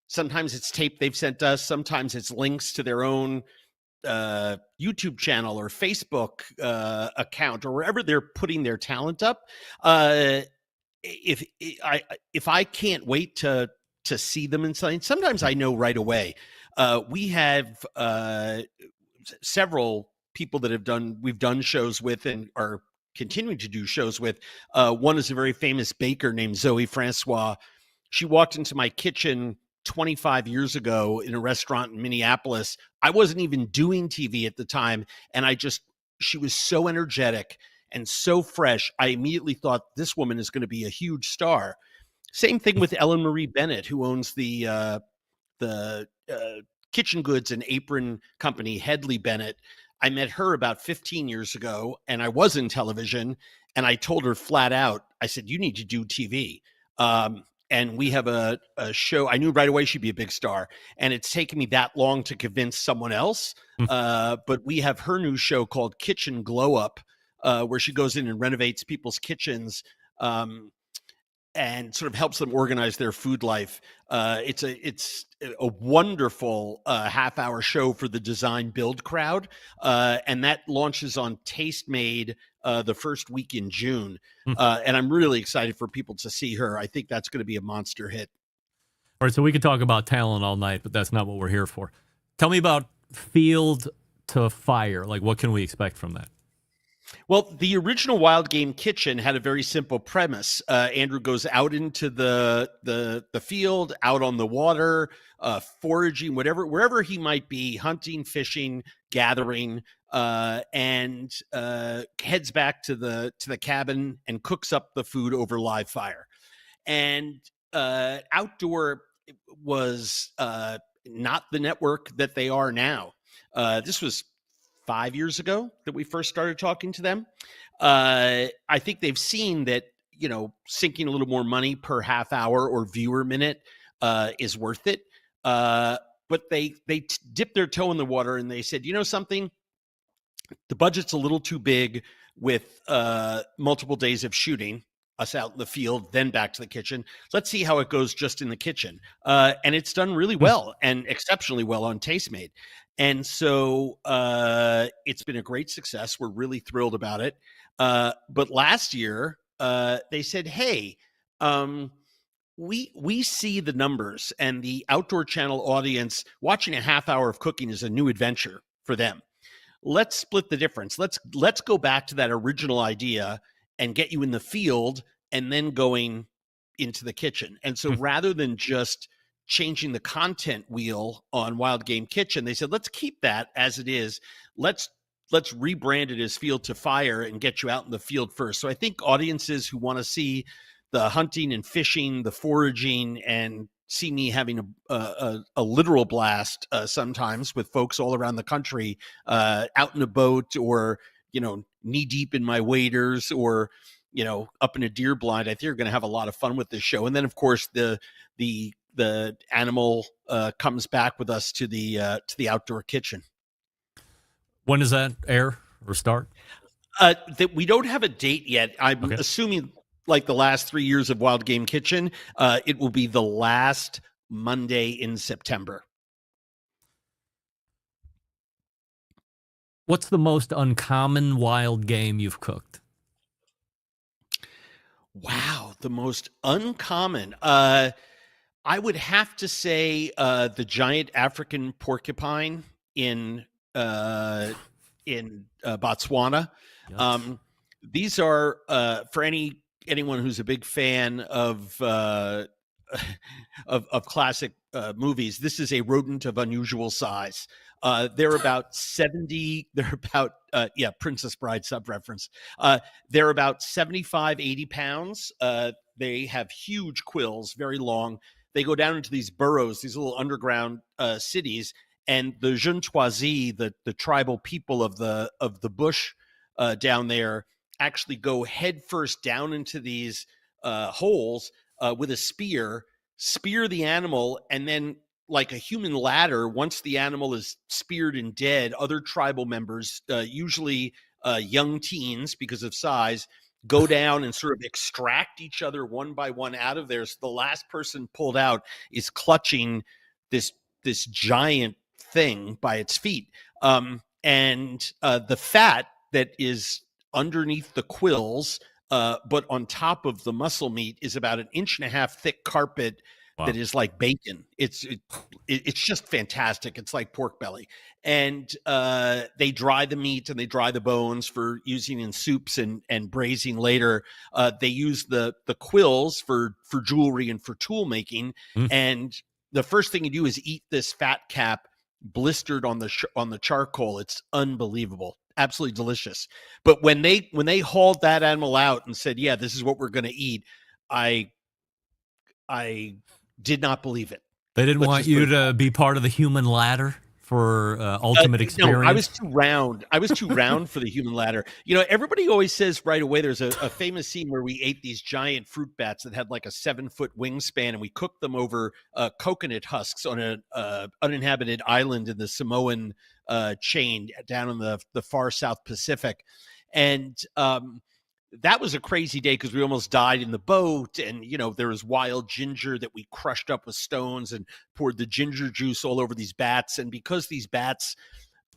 Sometimes it's tape they've sent us. Sometimes it's links to their own YouTube channel or Facebook account or wherever they're putting their talent up. If I can't wait to see them in something, sometimes I know right away. We have several people that we've done shows with and are continuing to do shows with. One is a very famous baker named Zoe Francois. She walked into my kitchen 25 years ago in a restaurant in Minneapolis. I wasn't even doing TV at the time. And she was so energetic and so fresh. I immediately thought, this woman is going to be a huge star. Same thing with Ellen Marie Bennett, who owns the kitchen goods and apron company, Headley Bennett. I met her about 15 years ago, and I was in television, and I told her flat out, I said, you need to do TV. And we have a show. I knew right away she'd be a big star, and it's taken me that long to convince someone else. But we have her new show called Kitchen Glow Up, where she goes in and renovates people's kitchens and sort of helps them organize their food life. It's a wonderful half-hour show for the design build crowd, and that launches on Tastemade the first week in June. And I'm really excited for people to see her. I think that's going to be a monster hit. All right, so we could talk about talent all night, but that's not what we're here for. Tell me about Field to Fire. Like, what can we expect from that? Well, the original Wild Game Kitchen had a very simple premise. Andrew goes out into the field, out on the water, foraging, wherever he might be, hunting, fishing, gathering, and heads back to the cabin and cooks up the food over live fire. And Outdoor was not the network that they are now. This was 5 years ago that we first started talking to them. I think they've seen that, sinking a little more money per half hour or viewer minute is worth it. But they dipped their toe in the water and they said, something, the budget's a little too big with multiple days of shooting us out in the field, then back to the kitchen. Let's see how it goes just in the kitchen. And it's done really well and exceptionally well on Tastemade. And so it's been a great success. We're really thrilled about it. But last year, they said, hey, we see the numbers, and the Outdoor Channel audience watching a half hour of cooking is a new adventure for them. Let's split the difference. Let's go back to that original idea and get you in the field and then going into the kitchen. And so rather than just changing the content wheel on Wild Game Kitchen, they said, let's keep that as it is. Let's rebrand it as Field to Fire and get you out in the field first. So I think audiences who want to see the hunting and fishing, the foraging, and see me having a literal blast sometimes with folks all around the country, out in a boat or, knee deep in my waders, or up in a deer blind, I think you're going to have a lot of fun with this show. And then, of course, the animal comes back with us to the outdoor kitchen. When does that air or start? That we don't have a date yet. I'm assuming, like the last 3 years of Wild Game Kitchen, it will be the last Monday in September. What's the most uncommon wild game you've cooked? Wow, the most uncommon. I would have to say the giant African porcupine in Botswana. Yes. These are for anyone who's a big fan of classic movies. This is a rodent of unusual size. They're about 70. They're about Princess Bride sub reference. They're about 75, 80 pounds. They have huge quills, very long. They go down into these burrows, these little underground cities, and the Juntoisie, the tribal people of the bush down there, actually go headfirst down into these holes with a spear the animal, and then, like a human ladder, once the animal is speared and dead, other tribal members, usually young teens because of size, go down and sort of extract each other one by one out of there. So the last person pulled out is clutching this giant thing by its feet. And the fat that is underneath the quills, but on top of the muscle meat, is about 1.5 inches thick carpet. Wow. That is like bacon. It's just fantastic. It's like pork belly. And they dry the meat and they dry the bones for using in soups and braising later. They use the quills for jewelry and for tool making. And the first thing you do is eat this fat cap blistered on the charcoal. It's unbelievable. Absolutely delicious. But when they hauled that animal out and said, "Yeah, this is what we're going to eat," I did not believe it. They didn't want you to be part of the human ladder for ultimate experience? No, I was too round. I was too round for the human ladder. Everybody always says right away, there's a famous scene where we ate these giant fruit bats that had like a 7-foot wingspan, and we cooked them over coconut husks on an uninhabited island in the Samoan chain down in the far South Pacific. And that was a crazy day because we almost died in the boat. And, there was wild ginger that we crushed up with stones and poured the ginger juice all over these bats. And because these bats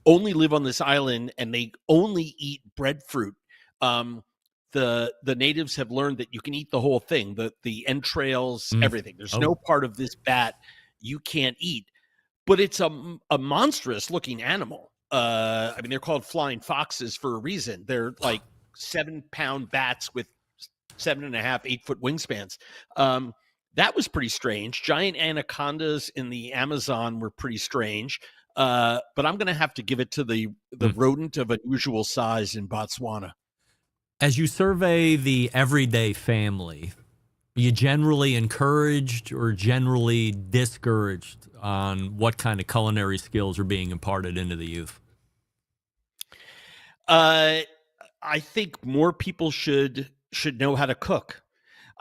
only live on this island and they only eat breadfruit, the natives have learned that you can eat the whole thing, the entrails, everything. There's no part of this bat you can't eat. But it's a monstrous looking animal. They're called flying foxes for a reason. They're like 7-pound bats with 7.5, 8-foot wingspans. That was pretty strange. Giant anacondas in the Amazon were pretty strange. But I'm going to have to give it to the rodent of unusual size in Botswana. As you survey the everyday family, are you generally encouraged or generally discouraged on what kind of culinary skills are being imparted into the youth? I think more people should know how to cook.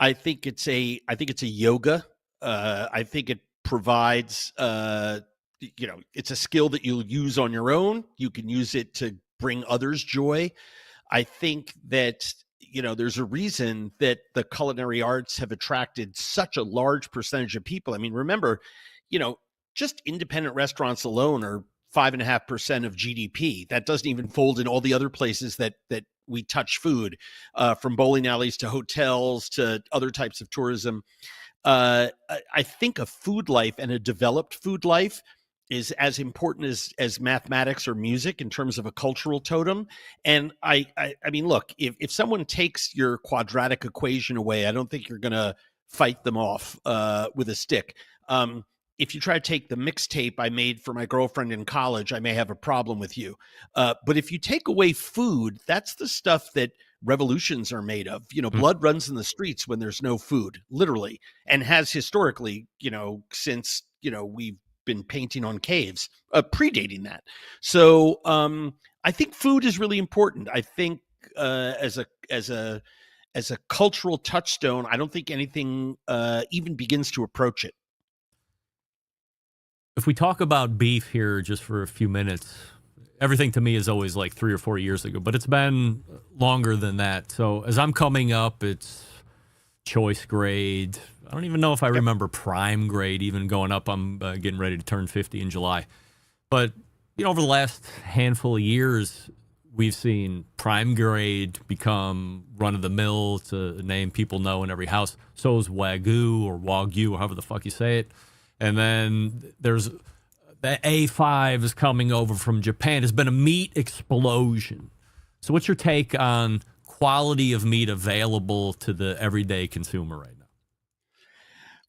I think it's a yoga. I think it provides, it's a skill that you'll use on your own. You can use it to bring others joy. I think that, there's a reason that the culinary arts have attracted such a large percentage of people. I mean, remember, just independent restaurants alone are 5.5% of GDP. That doesn't even fold in all the other places that we touch food, from bowling alleys to hotels to other types of tourism. I think a food life and a developed food life is as important as mathematics or music in terms of a cultural totem. And I mean, look, if someone takes your quadratic equation away, I don't think you're going to fight them off with a stick. If you try to take the mixtape I made for my girlfriend in college, I may have a problem with you. But if you take away food, that's the stuff that revolutions are made of. Blood runs in the streets when there's no food, literally, and has historically, since, we've been painting on caves, predating that. So I think food is really important. I think as a as a cultural touchstone, I don't think anything even begins to approach it. If we talk about beef here just for a few minutes, everything to me is always like 3 or 4 years ago, but it's been longer than that. So as I'm coming up, it's choice grade. I don't even know if I remember prime grade even going up. I'm getting ready to turn 50 in July. But, over the last handful of years, we've seen prime grade become run-of-the-mill. It's a name people know in every house. So is Wagyu or Wagyu, or however the fuck you say it. And then there's the A5 is coming over from Japan. There's been a meat explosion. So what's your take on quality of meat available to the everyday consumer right now?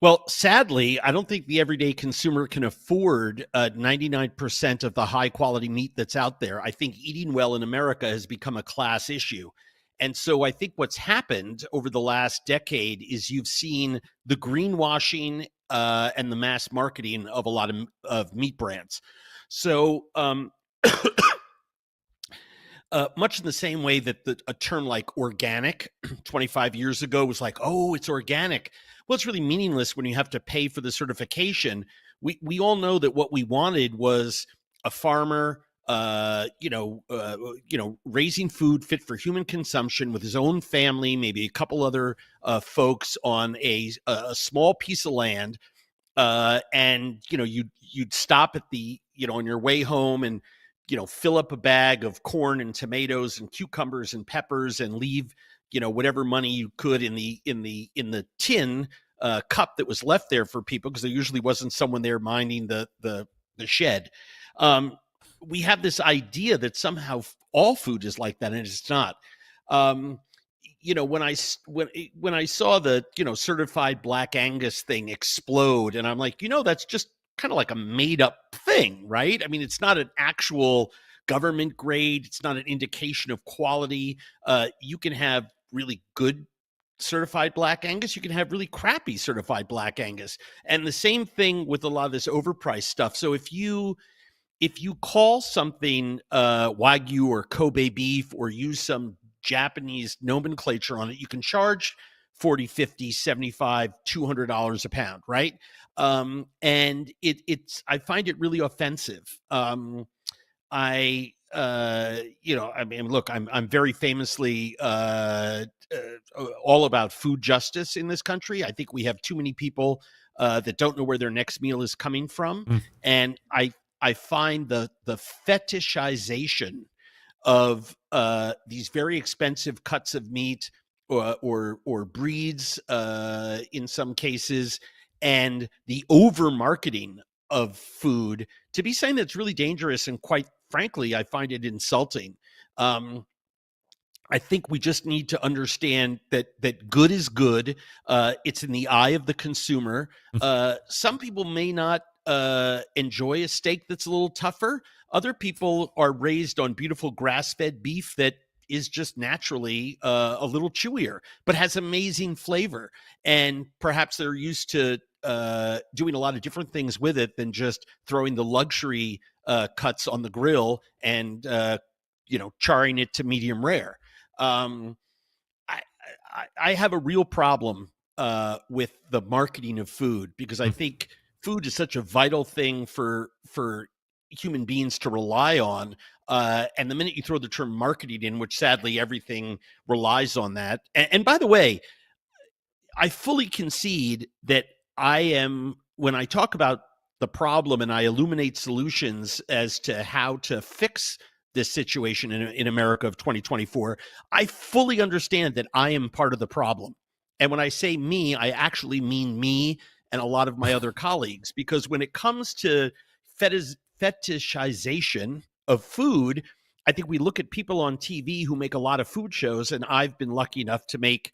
Well, sadly, I don't think the everyday consumer can afford 99% of the high quality meat that's out there. I think eating well in America has become a class issue. And so I think what's happened over the last decade is you've seen the greenwashing and the mass marketing of a lot of meat brands. So much in the same way that a term like organic 25 years ago was like, oh, it's organic. Well, it's really meaningless when you have to pay for the certification. We all know that what we wanted was a farmer, raising food fit for human consumption with his own family, maybe a couple other folks on a small piece of land, and you'd stop at the on your way home and fill up a bag of corn and tomatoes and cucumbers and peppers and leave whatever money you could in the tin cup that was left there for people, because there usually wasn't someone there minding the shed. We have this idea that somehow all food is like that, and it's not. When I saw the certified Black Angus thing explode, and I'm like, that's just kind of like a made up thing, right? I mean, it's not an actual government grade. It's not an indication of quality. You can have really good certified Black Angus. You can have really crappy certified Black Angus. And the same thing with a lot of this overpriced stuff. So if you call something Wagyu or Kobe beef, or use some Japanese nomenclature on it, you can charge $40, $50, $75, $200 a pound, right? And I find it really offensive. Look, I'm very famously all about food justice in this country. I think we have too many people that don't know where their next meal is coming from, and I find the fetishization of these very expensive cuts of meat or breeds in some cases, and the over marketing of food to be something that's really dangerous, and quite frankly, I find it insulting. I think we just need to understand that good is good. It's in the eye of the consumer. Some people may not enjoy a steak that's a little tougher. Other people are raised on beautiful grass-fed beef that is just naturally a little chewier, but has amazing flavor. And perhaps they're used to doing a lot of different things with it than just throwing the luxury cuts on the grill and charring it to medium rare. I have a real problem with the marketing of food, because I think food is such a vital thing for human beings to rely on. And the minute you throw the term marketing in, which sadly everything relies on that. And by the way, I fully concede that when I talk about the problem and I illuminate solutions as to how to fix this situation in America of 2024, I fully understand that I am part of the problem. And when I say me, I actually mean me and a lot of my other colleagues, because when it comes to fetishization of food, I think we look at people on TV who make a lot of food shows, and I've been lucky enough to make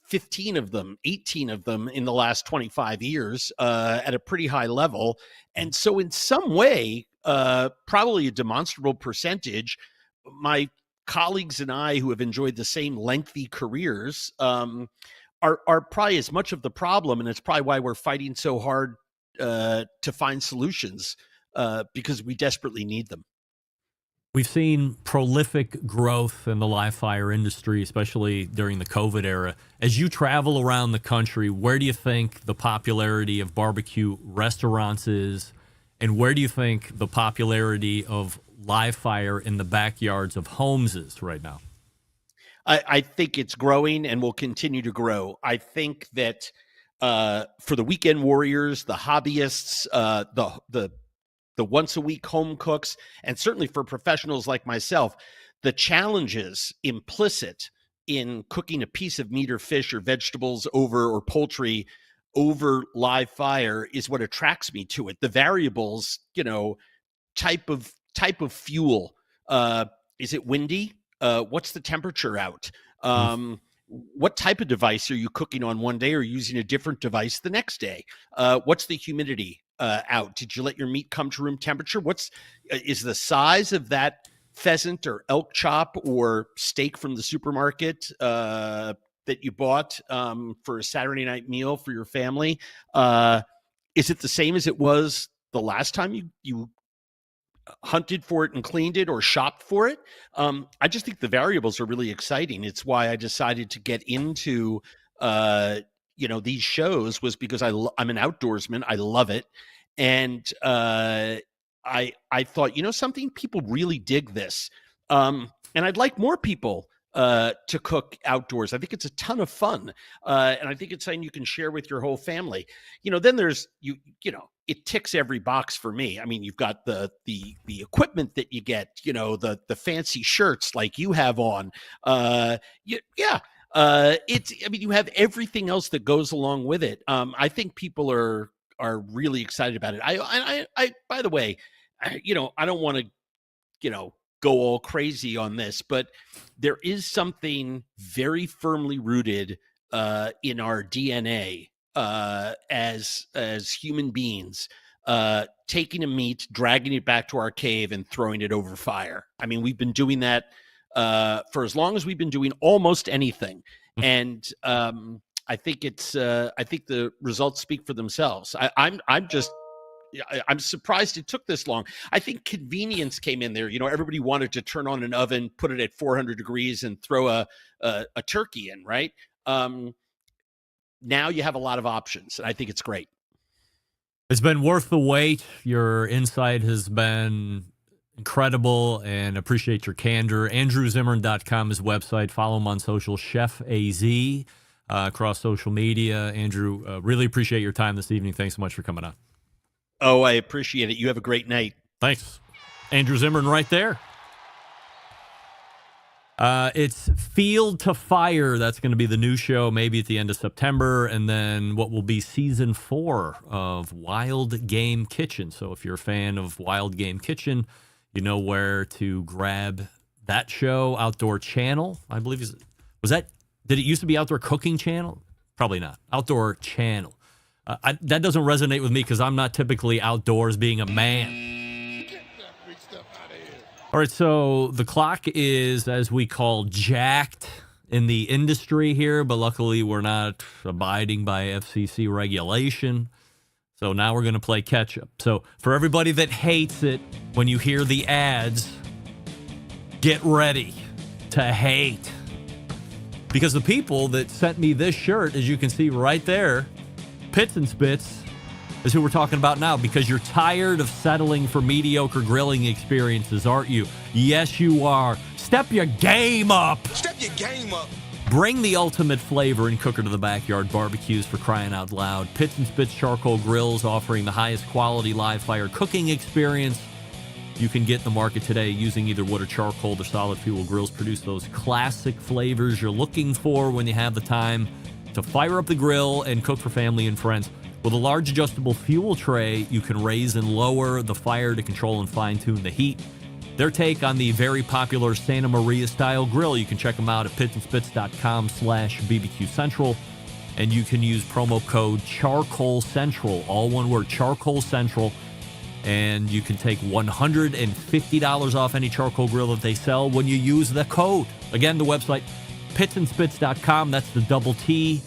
15 of them, 18 of them in the last 25 years at a pretty high level. And so in some way, probably a demonstrable percentage, my colleagues and I who have enjoyed the same lengthy careers are probably as much of the problem. And it's probably why we're fighting so hard to find solutions, because we desperately need them. We've seen prolific growth in the live fire industry, especially during the COVID era. As you travel around the country, where do you think the popularity of barbecue restaurants is? And where do you think the popularity of live fire in the backyards of homes is right now? I think it's growing and will continue to grow. I think that for the weekend warriors, the hobbyists, the once a week home cooks, and certainly for professionals like myself, the challenges implicit in cooking a piece of meat or fish or vegetables or poultry over live fire is what attracts me to it. The variables, type of fuel. Is it windy? What's the temperature out? What type of device are you cooking on one day or using a different device the next day? What's the humidity out? Did you let your meat come to room temperature? Is the size of that pheasant or elk chop or steak from the supermarket that you bought for a Saturday night meal for your family? Is it the same as it was the last time you hunted for it and cleaned it or shopped for it? I just think the variables are really exciting. It's why I decided to get into these shows, was because I'm an outdoorsman. I love it. And I thought, something, people really dig this. And I'd like more people to cook outdoors. I think it's a ton of fun. And I think it's something you can share with your whole family. Then there's, it ticks every box for me. I mean, you've got the equipment that you get, the fancy shirts like you have on. You have everything else that goes along with it. I think people are really excited about it. I by the way, I don't want to, go all crazy on this, but there is something very firmly rooted in our DNA as human beings, taking a meat, dragging it back to our cave and throwing it over fire. I mean, we've been doing that for as long as we've been doing almost anything. And I think I think the results speak for themselves. I'm surprised it took this long. I think convenience came in there. Everybody wanted to turn on an oven, put it at 400 degrees and throw a turkey in, right? Now you have a lot of options, and I think it's great. It's been worth the wait. Your insight has been incredible, and appreciate your candor. AndrewZimmern.com is website. Follow him on social, Chef AZ, across social media. Andrew, really appreciate your time this evening. Thanks so much for coming on. Oh, I appreciate it. You have a great night. Thanks. Andrew Zimmern right there. It's Field to Fire. That's going to be the new show maybe at the end of September, and then what will be season 4 of Wild Game Kitchen. So if you're a fan of Wild Game Kitchen, you know where to grab that show. Outdoor Channel, I believe. Did it used to be Outdoor Cooking Channel? Probably not. Outdoor Channel. That doesn't resonate with me because I'm not typically outdoors being a man. Get that big stuff out of here. All right, so the clock is, as we call, jacked in the industry here, but luckily we're not abiding by FCC regulation. So now we're going to play catch up. So for everybody that hates it when you hear the ads, get ready to hate. Because the people that sent me this shirt, as you can see right there, Pits and Spits, is who we're talking about now, because you're tired of settling for mediocre grilling experiences, aren't you? Yes, you are. Step your game up. Step your game up. Bring the ultimate flavor and cooker to the backyard barbecues, for crying out loud. Pits and Spits charcoal grills, offering the highest quality live fire cooking experience you can get in the market today, using either wood or charcoal. Their solid fuel grills produce those classic flavors you're looking for when you have the time to fire up the grill and cook for family and friends. With a large adjustable fuel tray, you can raise and lower the fire to control and fine-tune the heat. Their take on the very popular Santa Maria style grill, you can check them out at pitsandspits.com/BBQ Central, and you can use promo code Charcoal Central, all one word, Charcoal Central, and you can take $150 off any charcoal grill that they sell when you use the code. Again, the website, pitsandspits.com. That's the double T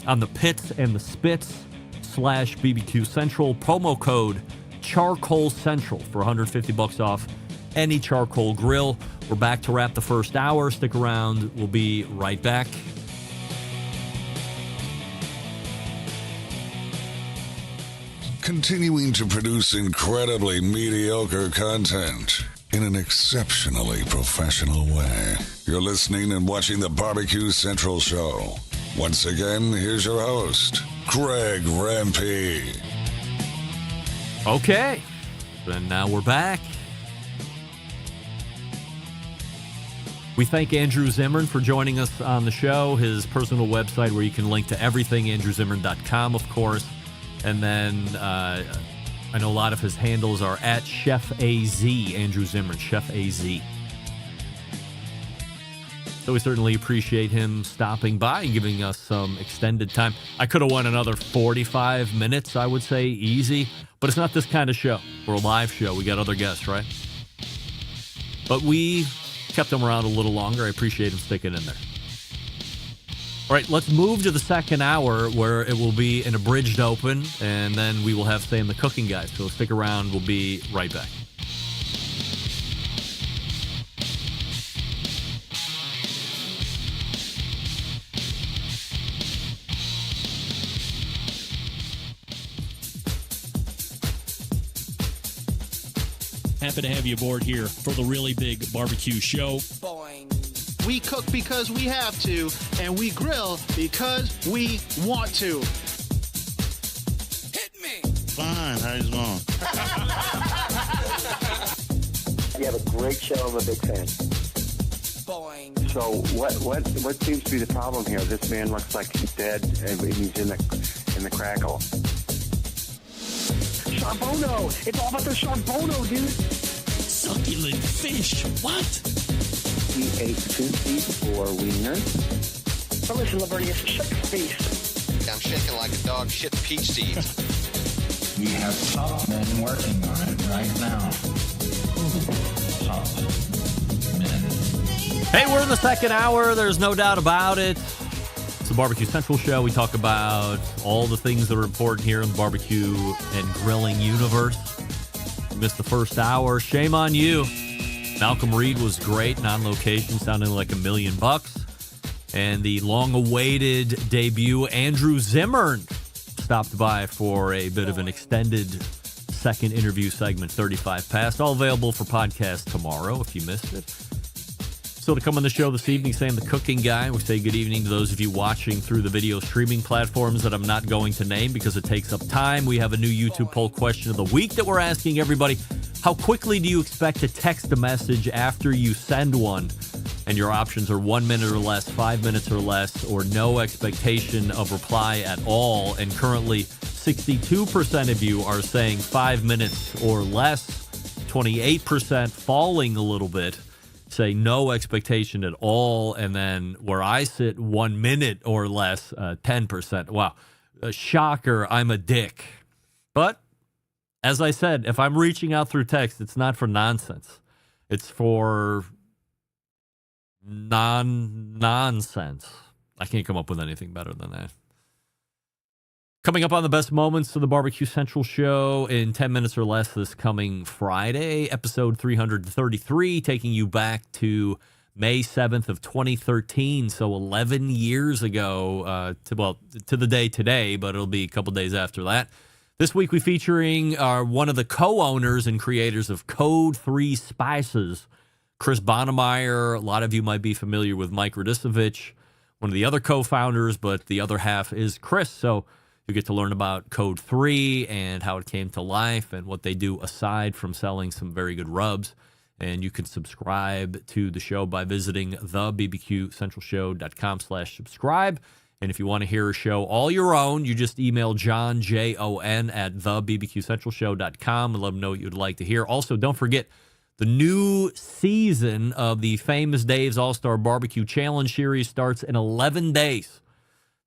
on the Pits and the Spits /BBQ Central. Promo code Charcoal Central for $150 off any charcoal grill. We're back to wrap the first hour. Stick around. We'll be right back. Continuing to produce incredibly mediocre content in an exceptionally professional way. You're listening and watching the Barbecue Central Show. Once again, here's your host, Greg Rempe. Okay, and now we're back. We thank Andrew Zimmern for joining us on the show. His personal website where you can link to everything, andrewzimmern.com, of course. And then I know a lot of his handles are at Chef AZ, Andrew Zimmern, Chef AZ. So we certainly appreciate him stopping by and giving us some extended time. I could have won another 45 minutes, I would say, easy. But it's not this kind of show. We're a live show. We got other guests, right? But we kept him around a little longer. I appreciate him sticking in there. All right, let's move to the second hour where it will be an abridged open, and then we will have Say in the Cooking Guide. So stick around. We'll be right back. Happy to have you aboard here for the really big barbecue show. We cook because we have to, and we grill because we want to. Hit me! Fine, how's it going? You have a great show. I'm a big fan. Boing. So what seems to be the problem here? This man looks like he's dead, and he's in the crackle. Charbono! It's all about the charbono, dude! Succulent fish! What? He ate 54 wieners. But listen, Lavernius, shut your face. I'm shaking like a dog shit peach seeds. We have top men working on it right now. Top men. Hey, we're in the second hour. There's no doubt about it. It's the Barbecue Central Show. We talk about all the things that are important here in the barbecue and grilling universe. You missed the first hour. Shame on you. Malcolm Reed was great, non-location, sounding like $1 million. And the long-awaited debut, Andrew Zimmern, stopped by for a bit of an extended second interview segment, 35 past. All available for podcast tomorrow if you missed it. So to come on the show this evening, saying the cooking guy, we say good evening to those of you watching through the video streaming platforms that I'm not going to name because it takes up time. We have a new YouTube poll question of the week that we're asking everybody. How quickly do you expect to text a message after you send one? And your options are 1 minute or less, 5 minutes or less, or no expectation of reply at all. And currently, 62% of you are saying 5 minutes or less, 28% falling a little bit, say no expectation at all. And then where I sit, 1 minute or less, 10%. Wow. Shocker, I'm a dick. But as I said, if I'm reaching out through text, it's not for nonsense. It's for nonsense. I can't come up with anything better than that. Coming up on the best moments of the Barbecue Central Show in 10 minutes or less this coming Friday, episode 333, taking you back to May 7th of 2013, so 11 years ago, to the day today, but it'll be a couple days after that. This week, we're featuring one of the co-owners and creators of Code 3 Spices, Chris Bonnemeyer. A lot of you might be familiar with Mike Radisovich, one of the other co-founders, but the other half is Chris. So you get to learn about Code 3 and how it came to life and what they do aside from selling some very good rubs. And you can subscribe to the show by visiting thebbqcentralshow.com/subscribe. And if you want to hear a show all your own, you just email John, Jon, at thebbqcentralshow.com and let him know what you'd like to hear. Also, don't forget the new season of the famous Dave's All-Star Barbecue Challenge Series starts in 11 days.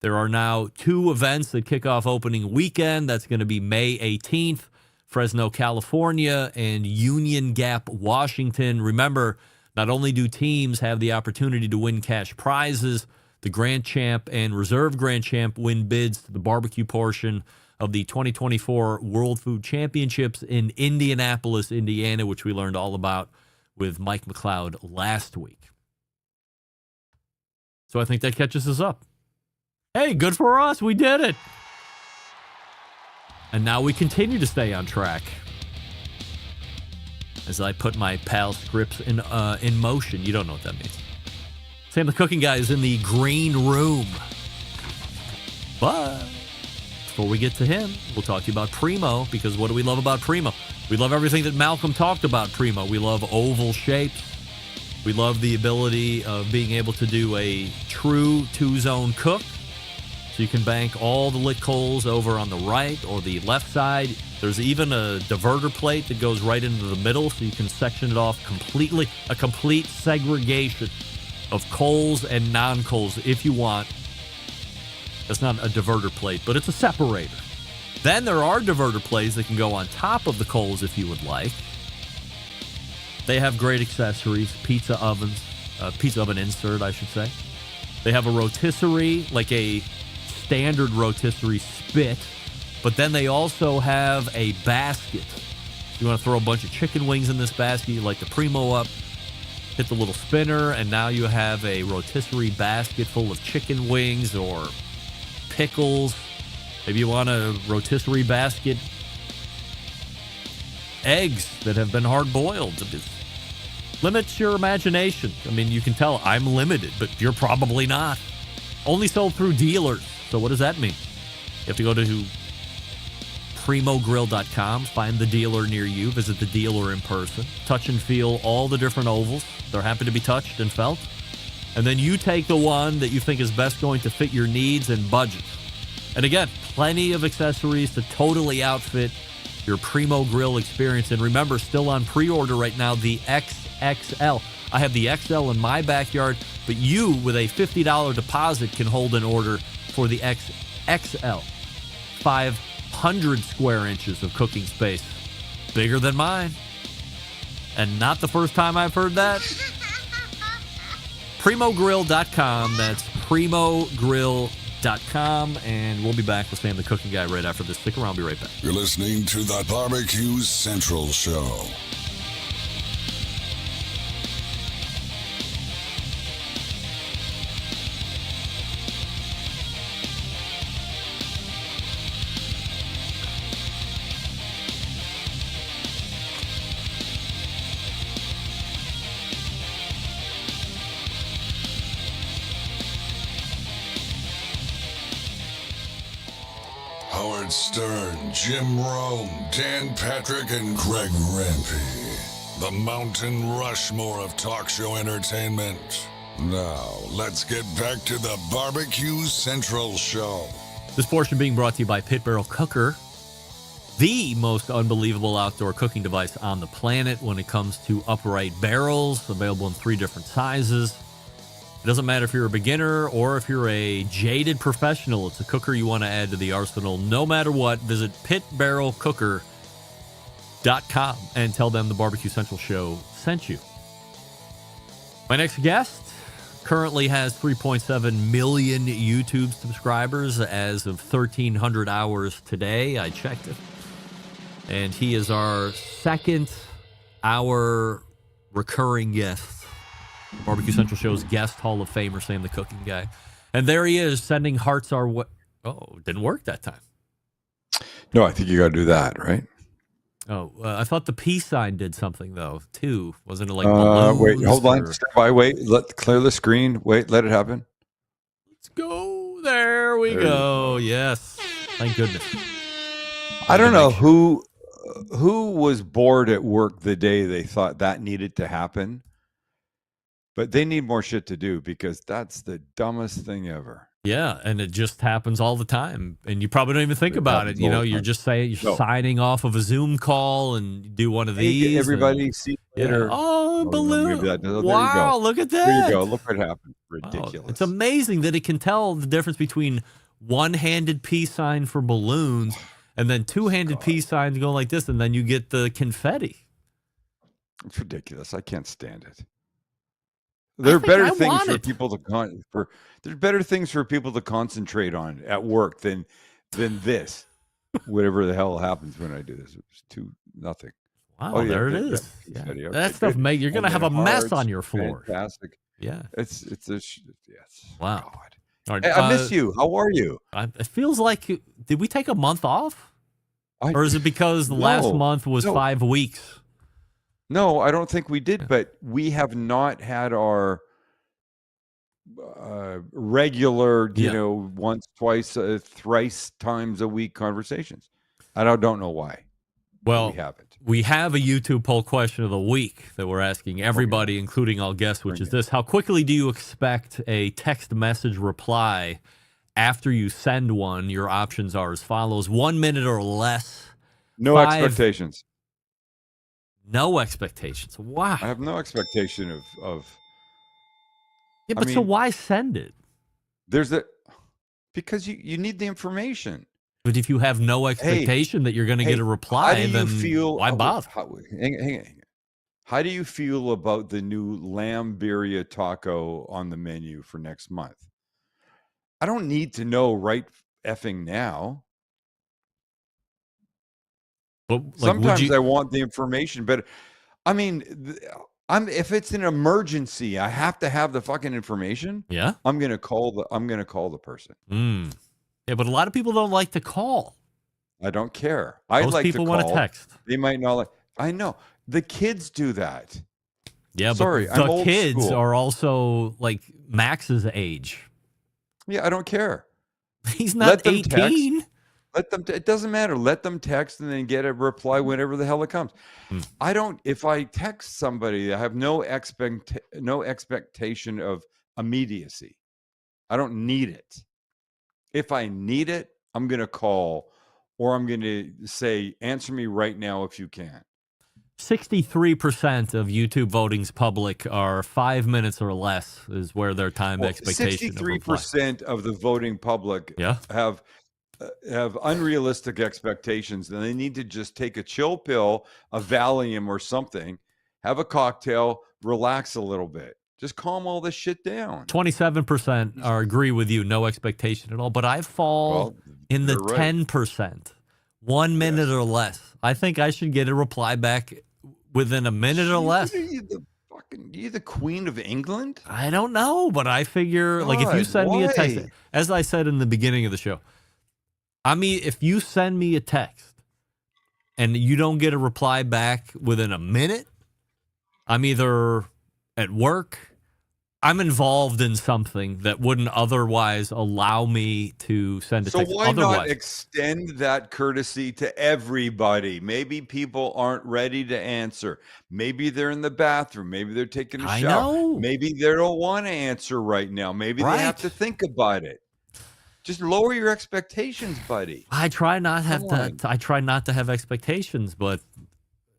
There are now 2 events that kick off opening weekend. That's going to be May 18th, Fresno, California, and Union Gap, Washington. Remember, not only do teams have the opportunity to win cash prizes, the Grand Champ and Reserve Grand Champ win bids to the barbecue portion of the 2024 World Food Championships in Indianapolis, Indiana, which we learned all about with Mike McLeod last week. So I think that catches us up. Hey, good for us. We did it. And now we continue to stay on track as I put my pal scripts in motion. You don't know what that means. Sam the Cooking Guy is in the green room. But before we get to him, we'll talk to you about Primo, because what do we love about Primo? We love everything that Malcom talked about Primo. We love oval shapes. We love the ability of being able to do a true two-zone cook. So you can bank all the lit coals over on the right or the left side. There's even a diverter plate that goes right into the middle, so you can section it off completely. A complete segregation of coals and non-coals if you want. That's not a diverter plate, but it's a separator. Then there are diverter plates that can go on top of the coals if you would like. They have great accessories, pizza oven insert, I should say. They have a rotisserie, like a standard rotisserie spit, but then they also have a basket. You want to throw a bunch of chicken wings in this basket, you light the Primo up, hit the little spinner, and now you have a rotisserie basket full of chicken wings or pickles. Maybe you want a rotisserie basket, eggs that have been hard-boiled. Limits your imagination. I mean, you can tell I'm limited, but you're probably not. Only sold through dealers. So what does that mean? You have to go to primogrill.com, find the dealer near you, visit the dealer in person, touch and feel all the different ovals. They're happy to be touched and felt. And then you take the one that you think is best going to fit your needs and budget. And again, plenty of accessories to totally outfit your Primo Grill experience. And remember, still on pre-order right now, the XXL. I have the XL in my backyard, but you, with a $50 deposit, can hold an order for the XXL. 500 square inches of cooking space. Bigger than mine. And not the first time I've heard that. Primogrill.com. That's primogrill.com. And we'll be back with Sam the Cooking Guy right after this. Stick around. I'll be right back. You're listening to the BBQ Central Show. Howard Stern, Jim Rome, Dan Patrick, and Greg Rempe. The Mountain Rushmore of talk show entertainment. Now, let's get back to the BBQ Central Show. This portion being brought to you by Pit Barrel Cooker, the most unbelievable outdoor cooking device on the planet when it comes to upright barrels, available in 3 different sizes. It doesn't matter if you're a beginner or if you're a jaded professional. It's a cooker you want to add to the arsenal. No matter what, visit pitbarrelcooker.com and tell them the BBQ Central Show sent you. My next guest currently has 3.7 million YouTube subscribers as of 1,300 hours today. I checked it. And he is our second hour recurring guest. BBQ Central Show's guest Hall of Famer, Sam the Cooking Guy. And there he is, sending hearts our way. Oh, didn't work that time. No, I think you got to do that, right? Oh, I thought the peace sign did something, though, too. Wasn't it like wait, hold on. Stand by. Wait, clear the screen. Wait, let it happen. Let's go. There we go. Yes. Thank goodness. I don't know who was bored at work the day they thought that needed to happen. But they need more shit to do because that's the dumbest thing ever. Yeah, and it just happens all the time. And you probably don't even think about it. You know, you're just saying you're signing off of a Zoom call and you do one of these. Everybody see later. Oh, balloon. Wow, look at that. There you go. Look what happened. Ridiculous. Wow. It's amazing that it can tell the difference between one-handed peace sign for balloons and then two-handed peace signs going like this, and then you get the confetti. It's ridiculous. I can't stand it. There are better things for people to there's better things for people to concentrate on at work than this. Whatever the hell happens when I do this, it's nothing. Wow, Oh yeah, there it that is. Yeah. study. That Okay, stuff good. you're going And to have then a mess hearts, on your floor. fantastic. Yeah. It's yes. Wow. God. All right, Hey, I miss you. How are you? It feels like, did we take a month off? Or is it because the last No, month was no. 5 weeks? No, I don't think we did, but we have not had our regular, once, twice, thrice times a week conversations. I don't know why. Well, we haven't. We have a YouTube poll question of the week that we're asking everybody, including all guests, which is this: how quickly do you expect a text message reply after you send one? Your options are as follows: 1 minute or less. No expectations. No expectations. Wow. I have no expectation of. Yeah, but so why send it? Because you need the information. But if you have no expectation that you're going to get a reply, then why bother? Hang on. How do you feel about the new lamb birria taco on the menu for next month? I don't need to know right effing now. But, sometimes I want the information, but I mean, if it's an emergency, I have to have the fucking information. Yeah, I'm gonna call the person. Yeah, but a lot of people don't like to call. I don't care. I Most like people to call. want to text. They might not like. I know the kids do that. Yeah, sorry, but I'm the old kids school. are also like Max's age. Yeah, I don't care. He's not 18. Let them. It doesn't matter. Let them text and then get a reply whenever the hell it comes. I don't. If I text somebody, I have no expectation of immediacy. I don't need it. If I need it, I'm going to call, or I'm going to say, answer me right now if you can. 63% of YouTube voting's public are 5 minutes or less is where their time expectation. 63% of the voting public have unrealistic expectations, and they need to just take a chill pill, a Valium or something, have a cocktail, relax a little bit. Just calm all this shit down. 27% agree with you, no expectation at all. But I fall in the 10%, 1 minute or less. I think I should get a reply back within a minute or less. You the Queen of England? I don't know, but I figure, if you send me a text, as I said in the beginning of the show, I mean, if you send me a text and you don't get a reply back within a minute, I'm either at work, I'm involved in something that wouldn't otherwise allow me to send a text. So why not extend that courtesy to everybody? Maybe people aren't ready to answer. Maybe they're in the bathroom. Maybe they're taking a shower. Maybe they don't want to answer right now. Maybe they have to think about it. Just lower your expectations, buddy. I try not to have expectations, but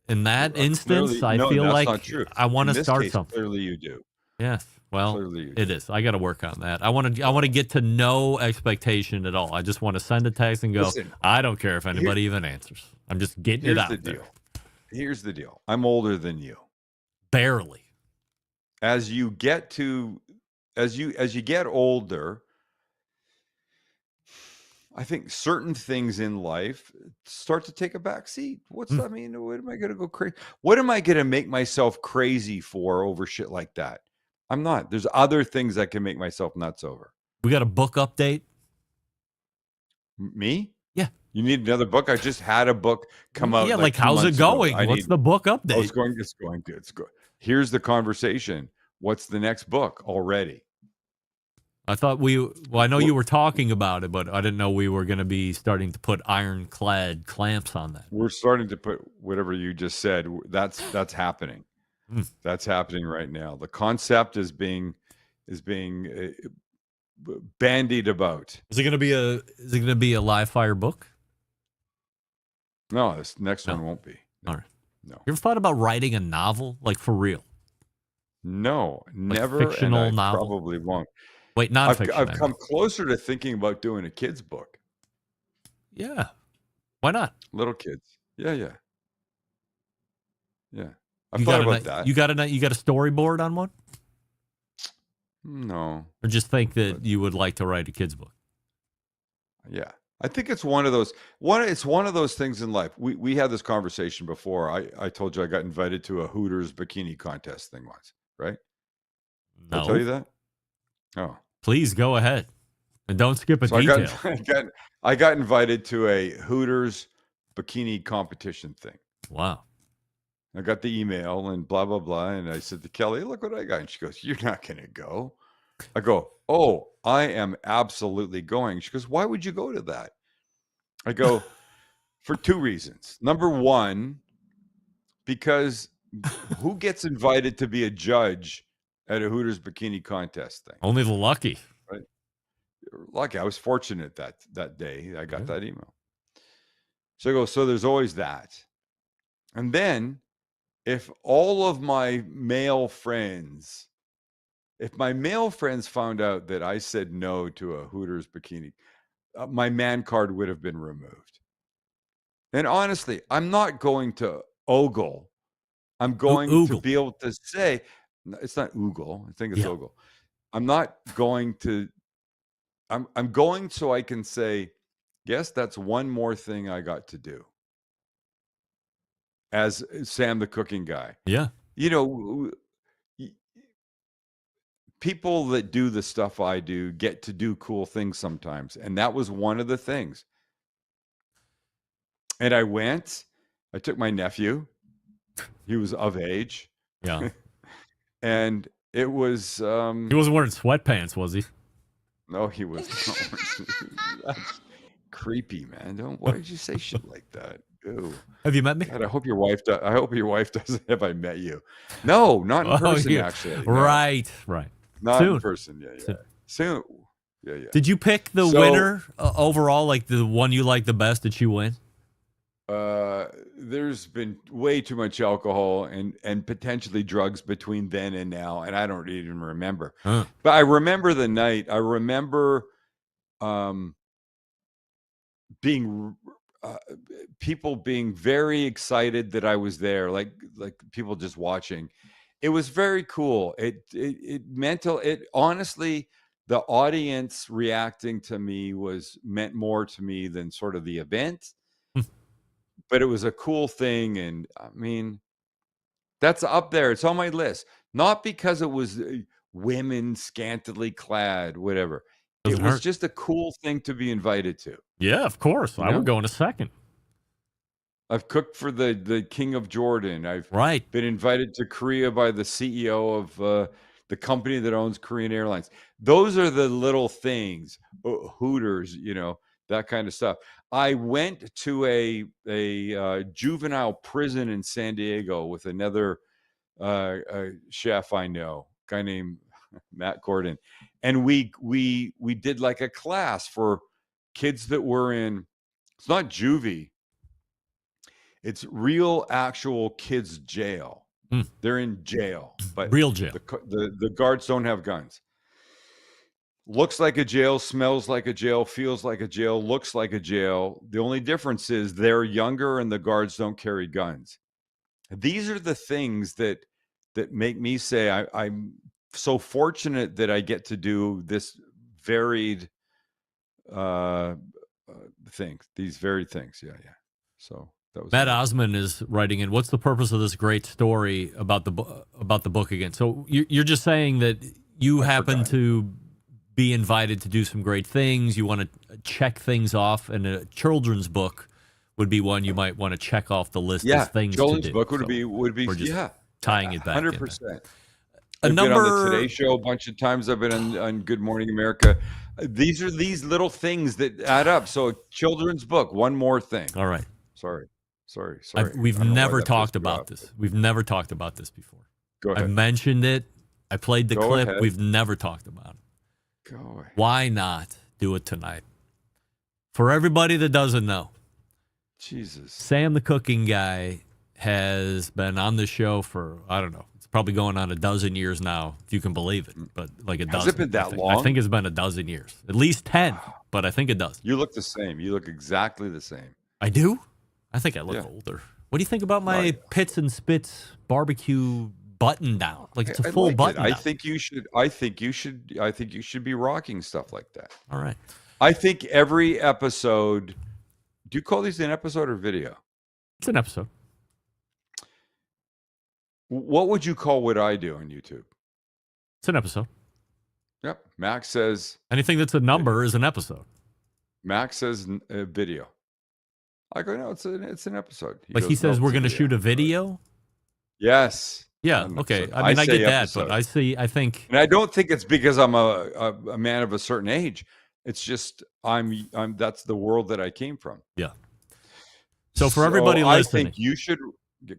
in that instance, I feel like I want to start something. Clearly, you do. Yes. Well, it is. I got to work on that. I want to get to no expectation at all. I just want to send a text and go. Listen, I don't care if anybody even answers. I'm just getting it out there. Here's the deal. I'm older than you. Barely. As you get older, I think certain things in life start to take a back seat. What am I going to go crazy? What am I going to make myself crazy for over shit like that? I'm not. There's other things I can make myself nuts over. We got a book update. Me? Yeah. You need another book? I just had a book come out. Yeah, how's it going? What's the book update? Oh, it's going good. It's good. Here's the conversation. What's the next book already? I thought I know you were talking about it, but I didn't know we were going to be starting to put ironclad clamps on that. We're starting to put whatever you just said. That's happening. That's happening right now. The concept is being bandied about. Is it going to be a live fire book? No, this next one won't be. All right. No. You ever thought about writing a novel, for real? No, never. Fictional and I novel? Probably won't. Wait, nonfiction. I've come closer to thinking about doing a kid's book. Yeah. Why not? Little kids. Yeah. I've You thought got about that. You got a storyboard on one? No. Or just think that you would like to write a kid's book? Yeah. I think it's one of those it's one of those things in life. We had this conversation before. I told you I got invited to a Hooters bikini contest thing once, right? Did I tell No. you that? Oh. Please go ahead. And don't skip a So detail. I got invited to a Hooters bikini competition thing. Wow. I got the email and blah, blah, blah. And I said to Kelly, look what I got. And she goes, you're not going to go. I go, oh, I am absolutely going. She goes, why would you go to that? I go, for two reasons. Number one, because who gets invited to be a judge at a Hooters bikini contest thing? Only the lucky. Right. Lucky. I was fortunate that day. I got that email. So I go, so there's always that. And then if all of my male friends, if my male friends found out that I said no to a Hooters bikini, my man card would have been removed. And honestly, I'm not going to ogle. I'm going to be able to say, it's not oogle. I think it's ogle. I'm not going to, I'm going so I can say, yes, that's one more thing I got to do. As Sam, the cooking guy. Yeah. You know, people that do the stuff I do get to do cool things sometimes. And that was one of the things. And I took my nephew. He was of age. Yeah. And it was... he wasn't wearing sweatpants, was he? No, he was not. That's creepy, man. Why did you say shit like that? Ew. Have you met me? God, I hope your wife doesn't. Have I met you? No, not in person. Actually, no. Right. Not Soon. in person. Yeah. Soon. Yeah. Did you pick the winner overall, like the one you like the best? Did she win? There's been way too much alcohol and potentially drugs between then and now, and I don't even remember. But I remember the night. I remember people being very excited that I was there, like people just watching. It was very cool. It honestly, the audience reacting to me meant more to me than sort of the event. But it was a cool thing, and I mean, that's up there. It's on my list. Not because it was women scantily clad, whatever. It was just a cool thing to be invited to. Yeah, of course. I would go in a second. I've cooked for the King of Jordan. I've been invited to Korea by the CEO of the company that owns Korean Airlines. Those are the little things, Hooters, that kind of stuff. I went to a juvenile prison in San Diego with another chef I know, a guy named Matt Gordon, and we did like a class for kids that were in. It's not juvie. It's real, actual kids' jail. They're in jail, but real jail. The guards don't have guns. Looks like a jail, smells like a jail, feels like a jail, looks like a jail. The only difference is they're younger and the guards don't carry guns. These are the things that make me say I'm so fortunate that I get to do this varied things. These varied things. Yeah. So that was Matt Osman is writing in. What's the purpose of this great story about the book again? So you're just saying that you happen to be invited to do some great things. You want to check things off, and a children's book would be one you might want to check off the list as things to do. Children's book would be tying it back 100%. I've been on the Today Show a bunch of times. I've been on Good Morning America. These are these little things that add up. So a children's book, one more thing. All right. Sorry. We've never talked about this. We've never talked about this before. Go ahead. I mentioned it. I played the clip. Ahead. We've never talked about it. Go ahead. Why not do it tonight? For everybody that doesn't know, Jesus, Sam the cooking guy has been on the show for, I don't know, it's probably going on a dozen years now, if you can believe it. But like a dozen. Has it been that long? I think it's been a dozen years. At least 10, but I think it does. You look the same. You look exactly the same. I do? I think I look older. What do you think about my Pits and Spits barbecue button down? Like it's a full button down. I think you should be rocking stuff like that. All right. I think every episode. Do you call these an episode or video? It's an episode. What would you call what I do on YouTube? It's an episode. Yep. Max says anything that's a number is an episode. Max says video. I go, no, it's an episode. He goes, says we're going to shoot a video. Yes. Yeah. Okay. I mean, I get that, but I think, and I don't think it's because I'm a man of a certain age. It's just I'm that's the world that I came from. Yeah. So for everybody listening, I think you should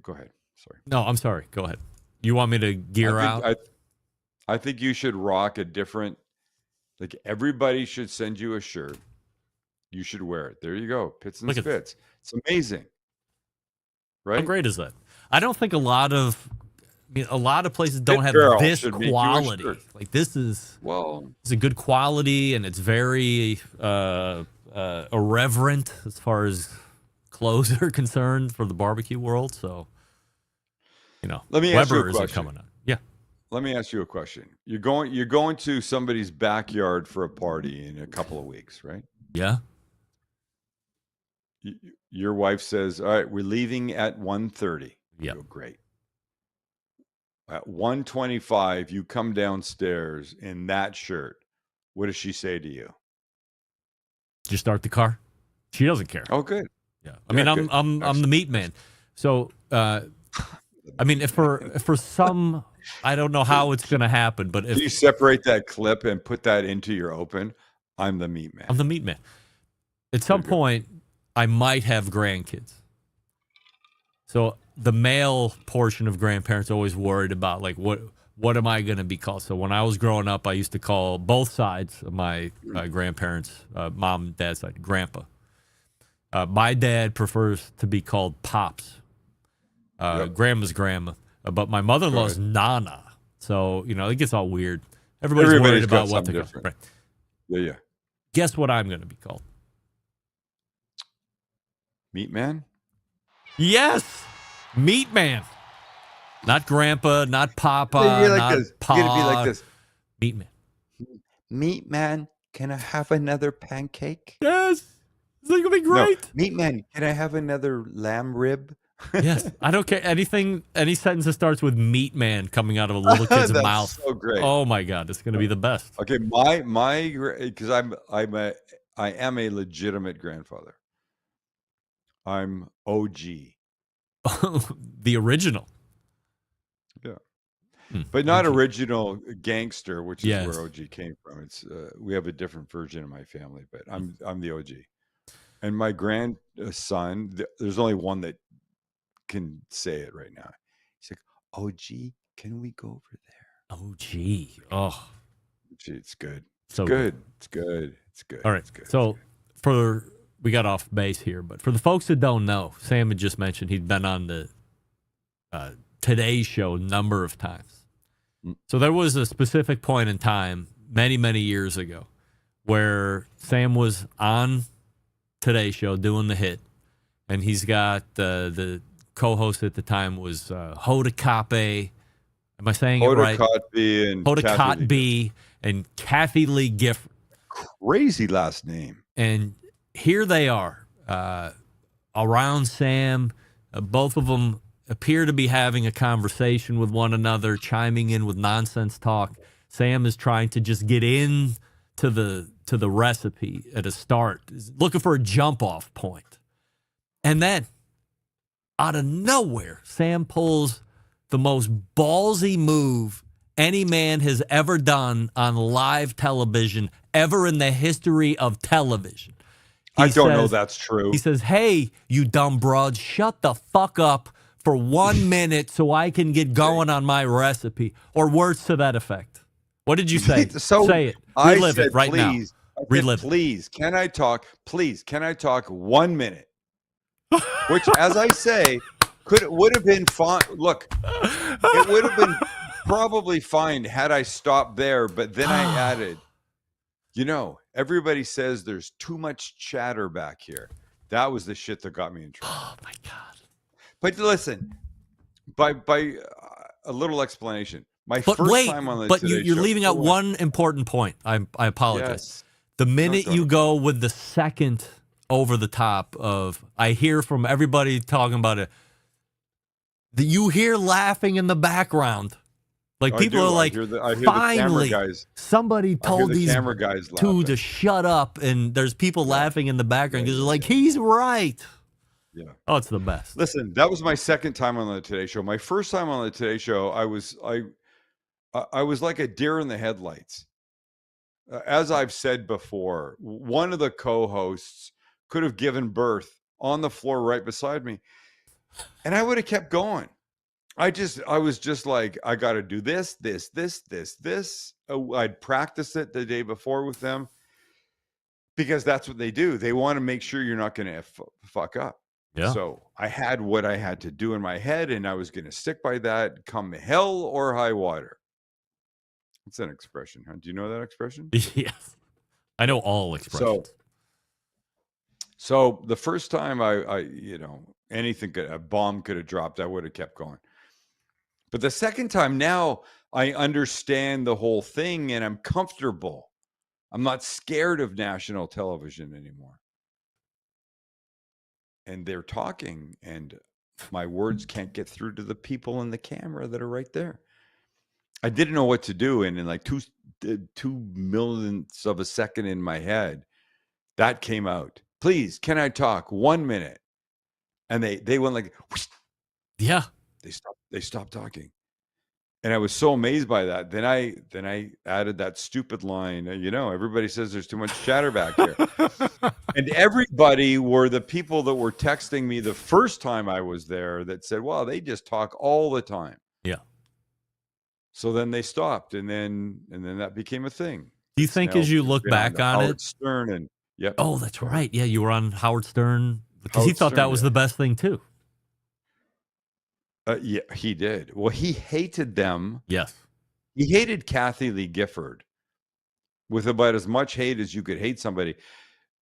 go ahead. Sorry. No, I'm sorry. Go ahead. You want me to gear out? I think you should rock a different. Like everybody should send you a shirt. You should wear it. There you go. Pits and Spits. It's amazing. Right? How great is that? I don't think a lot of places don't have this quality. Like this is it's a good quality, and it's very irreverent as far as clothes are concerned for the barbecue world. So, let me ask you a Weber question. isn't coming on. Yeah. Let me ask you a question. You're going to somebody's backyard for a party in a couple of weeks, right? Yeah. Your wife says, "All right, we're leaving at 1:30." Yeah. Great. At 1:25, you come downstairs in that shirt. What does she say to you? Just start the car. She doesn't care. Oh, good. Yeah. I mean, I'm the meat man. So, I mean, if for some, I don't know how it's going to happen, but if you separate that clip and put that into your open, I'm the meat man. I'm the meat man. At some point, I might have grandkids. So the male portion of grandparents are always worried about like what am I going to be called? So when I was growing up, I used to call both sides of my grandparents, mom and dad's side, grandpa. My dad prefers to be called Pops. Grandma's grandma. But my mother-in-law's Nana. So, it gets all weird. Everybody's worried about what to call. Right. Yeah. Guess what I'm going to be called? Meat man? Yes. Meat man. Not grandpa, not papa, not pa. You're going to be like this. Meat man. Meat man, can I have another pancake? Yes. It's going to be great. No. Meat man, can I have another lamb rib? Yes. I don't care. Any sentence that starts with meat man coming out of a little kid's mouth. So great. Oh my God. It's going to be the best. Okay. Because I am a legitimate grandfather. I'm OG. The original. Yeah. But not original gangster, which is where OG came from. It's we have a different version of my family, but I'm the OG. And my grandson, there's only one that can say it right now. He's like, OG, can we go over there? OG. Oh. It's good. So good. It's good. It's good. All right. It's good. So we got off base here, but for the folks that don't know, Sam had just mentioned he'd been on the Today Show a number of times. So there was a specific point in time many, many years ago where Sam was on Today Show doing the hit, and he's got the co-host at the time was Hoda Kotb. Am I saying it right? Hoda Kotb and Kathy Lee Gifford. Crazy last name. And here they are around Sam. Both of them appear to be having a conversation with one another, chiming in with nonsense talk. Sam is trying to just get in to the recipe at a start, looking for a jump off point. And then out of nowhere, Sam pulls the most ballsy move any man has ever done on live television ever in the history of television. I don't know that's true. He says, "Hey, you dumb broads, shut the fuck up for 1 minute so I can get going on my recipe," or words to that effect. What did you say? Say it. Relive it right now. Relive. Please, can I talk? Please, can I talk 1 minute? Which, as I say, would have been fine. Look, it would have been probably fine had I stopped there, but then I added, everybody says there's too much chatter back here. That was the shit that got me in trouble. Oh my God. But listen, by a little explanation, my first time on the but Today you're Show, leaving out one important point. I apologize. Yes. The minute you go with the second over the top of, I hear from everybody talking about it, you hear laughing in the background. Like people are like, I hear the camera finally, guys. somebody told these camera guys two laughing. to shut up, and there's people laughing in the background because they're like, he's right. Yeah. Oh, it's the best. Listen, that was my second time on the Today Show. My first time on the Today Show, I was like a deer in the headlights. As I've said before, one of the co-hosts could have given birth on the floor right beside me, and I would have kept going. I was just like, I got to do this. I'd practice it the day before with them because that's what they do. They want to make sure you're not going to fuck up. Yeah. So I had what I had to do in my head, and I was going to stick by that, come hell or high water. It's an expression, huh? Do you know that expression? Yes. I know all expressions. So the first time I a bomb could have dropped, I would have kept going. But the second time, now I understand the whole thing and I'm comfortable. I'm not scared of national television anymore. And they're talking, and my words can't get through to the people in the camera that are right there. I didn't know what to do. And in like two millionths of a second in my head, that came out. Please, can I talk 1 minute? And they went like, whoosh. Yeah. They stopped talking. And I was so amazed by that. Then I added that stupid line, everybody says there's too much chatter back here. And everybody were the people that were texting me the first time I was there that said, wow, they just talk all the time. Yeah. So then they stopped, and then that became a thing. Do you think as you look back on Howard it? Stern and yep. Oh, that's right. Yeah, you were on Howard Stern because he thought that was the best thing too. Yeah, he did. Well, he hated them. Yes. He hated Kathy Lee Gifford with about as much hate as you could hate somebody.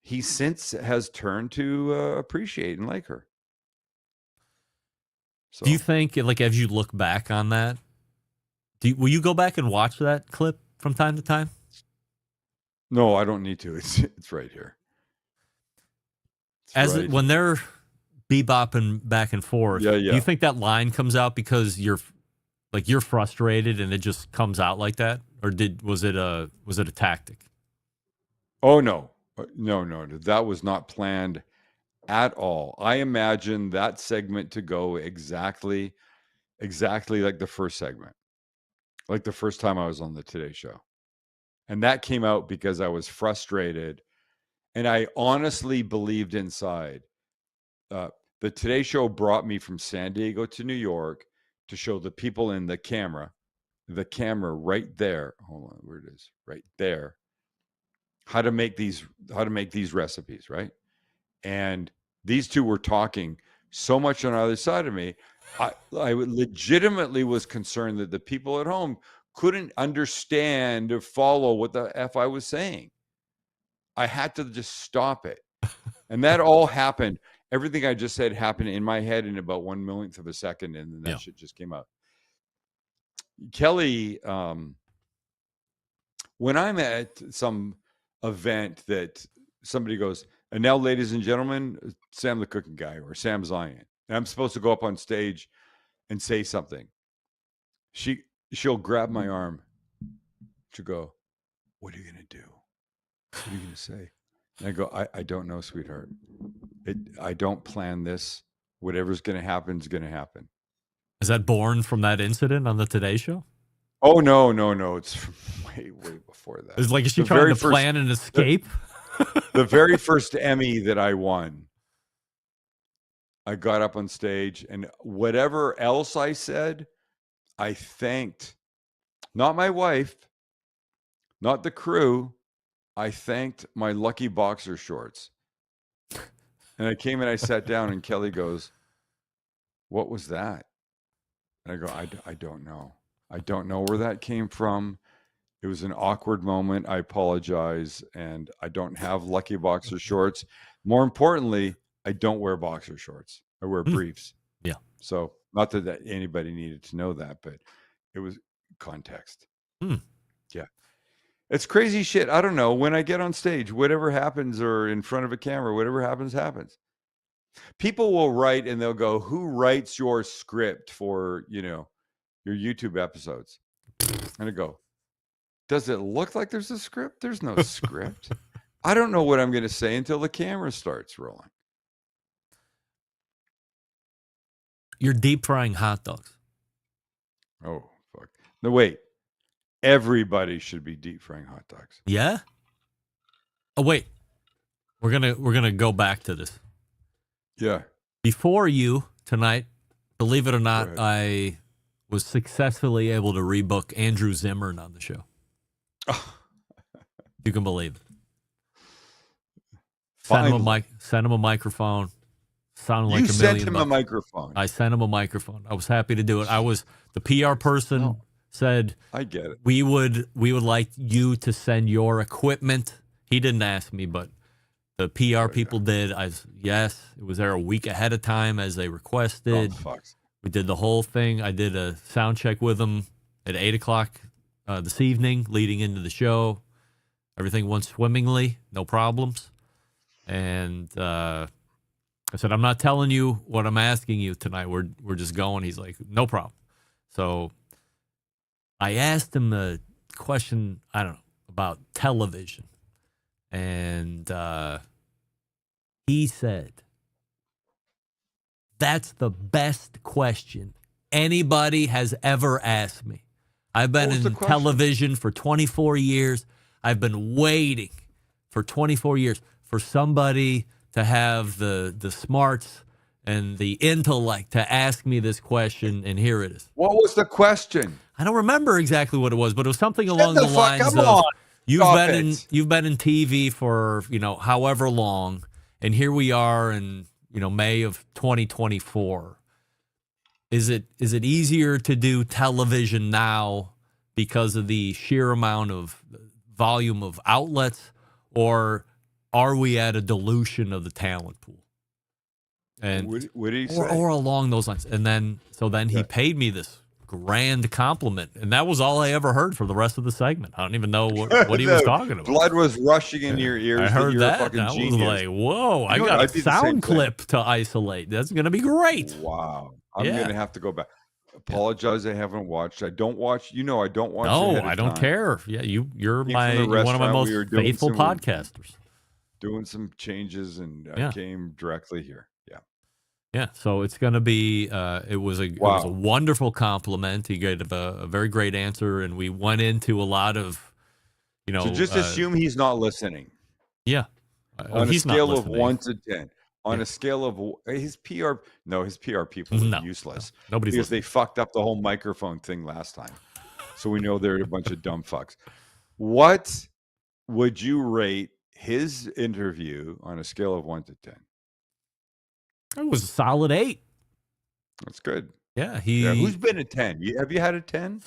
He since has turned to appreciate and like her. So. Do you think, like, as you look back on that, will you go back and watch that clip from time to time? No, I don't need to. It's right here. When they're bebopping back and forth, do you think that line comes out because you're frustrated and it just comes out like that, or was it a tactic? Oh no, that was not planned at all. I imagined that segment to go exactly like the first segment, like the first time I was on the Today Show, and that came out because I was frustrated, and I honestly believed inside. The Today Show brought me from San Diego to New York to show the people in the camera right there. Hold on, where it is, right there. How to make these recipes, right? And these two were talking so much on the other side of me. I legitimately was concerned that the people at home couldn't understand or follow what the F I was saying. I had to just stop it. And that all happened. Everything I just said happened in my head in about 1 millionth of a second, and then that shit just came out. Kelly, when I'm at some event that somebody goes, and now, ladies and gentlemen, Sam the cooking guy or Sam Zion, and I'm supposed to go up on stage and say something. She'll grab my arm. She'll go, what are you going to do? What are you going to say? And I go, I don't know, sweetheart. I don't plan this. Whatever's going to happen is going to happen. Is that born from that incident on the Today Show? Oh, no. It's way before that. It's like, is she trying to plan an escape? The very first Emmy that I won, I got up on stage, and whatever else I said, I thanked not my wife, not the crew. I thanked my lucky boxer shorts. And I came and I sat down, and Kelly goes, what was that? And I go, I don't know. I don't know where that came from. It was an awkward moment. I apologize. And I don't have lucky boxer shorts. More importantly, I don't wear boxer shorts. I wear briefs. Yeah. So not that anybody needed to know that, but it was context. Yeah. It's crazy shit. I don't know. When I get on stage, whatever happens, or in front of a camera, whatever happens, happens. People will write and they'll go, "Who writes your script for, your YouTube episodes?" And I go, "Does it look like there's a script? There's no script. I don't know what I'm going to say until the camera starts rolling." You're deep frying hot dogs. Oh, fuck. No, wait. Everybody should be deep frying hot dogs. Yeah? Oh, wait. We're gonna go back to this. Yeah. Before you tonight, believe it or not, I was successfully able to rebook Andrew Zimmern on the show. You can believe it. Sent him a microphone. Sounded like you $1 sent million him bucks. a microphone. I sent him a microphone. I was happy to do it. The PR person said, I get it. We would like you to send your equipment. He didn't ask me, but the PR people did. Yes, it was there a week ahead of time as they requested. Oh, fuck. We did the whole thing. I did a sound check with him at 8 o'clock this evening leading into the show. Everything went swimmingly, no problems. And I said, I'm not telling you what I'm asking you tonight. We're just going. He's like, no problem. So I asked him the question, I don't know, about television. And he said, that's the best question anybody has ever asked me. I've been in television for 24 years. I've been waiting for 24 years for somebody to have the smarts and the intellect to ask me this question, and here it is. What was the question? I don't remember exactly what it was, but it was something along the lines of you've been in TV for, however long, and here we are in, May of 2024. Is it easier to do television now because of the sheer amount of volume of outlets, or are we at a dilution of the talent pool? And what did he say? Or along those lines. And then he paid me this grand compliment, and that was all I ever heard for the rest of the segment. I don't even know what he was talking about. Blood was rushing in your ears. I heard that. I was like, whoa, I got a sound clip to isolate. That's going to be great. Wow. I'm going to have to go back. Apologize, I haven't watched. I don't watch. I don't watch. No, I don't care. Yeah, you're one of my most faithful podcasters. Doing some changes, and I came directly here. Yeah, so it's going to be. It was a wonderful compliment. He gave a very great answer, and we went into a lot of, So just assume he's not listening. Yeah, on a scale of 1 to 10. On a scale of his PR people are useless. Nobody's because they fucked up the whole microphone thing last time. So we know they're a bunch of dumb fucks. What would you rate his interview on a scale of 1 to 10? It was a solid 8. That's good. Yeah, who's been a 10? Have you had a 10?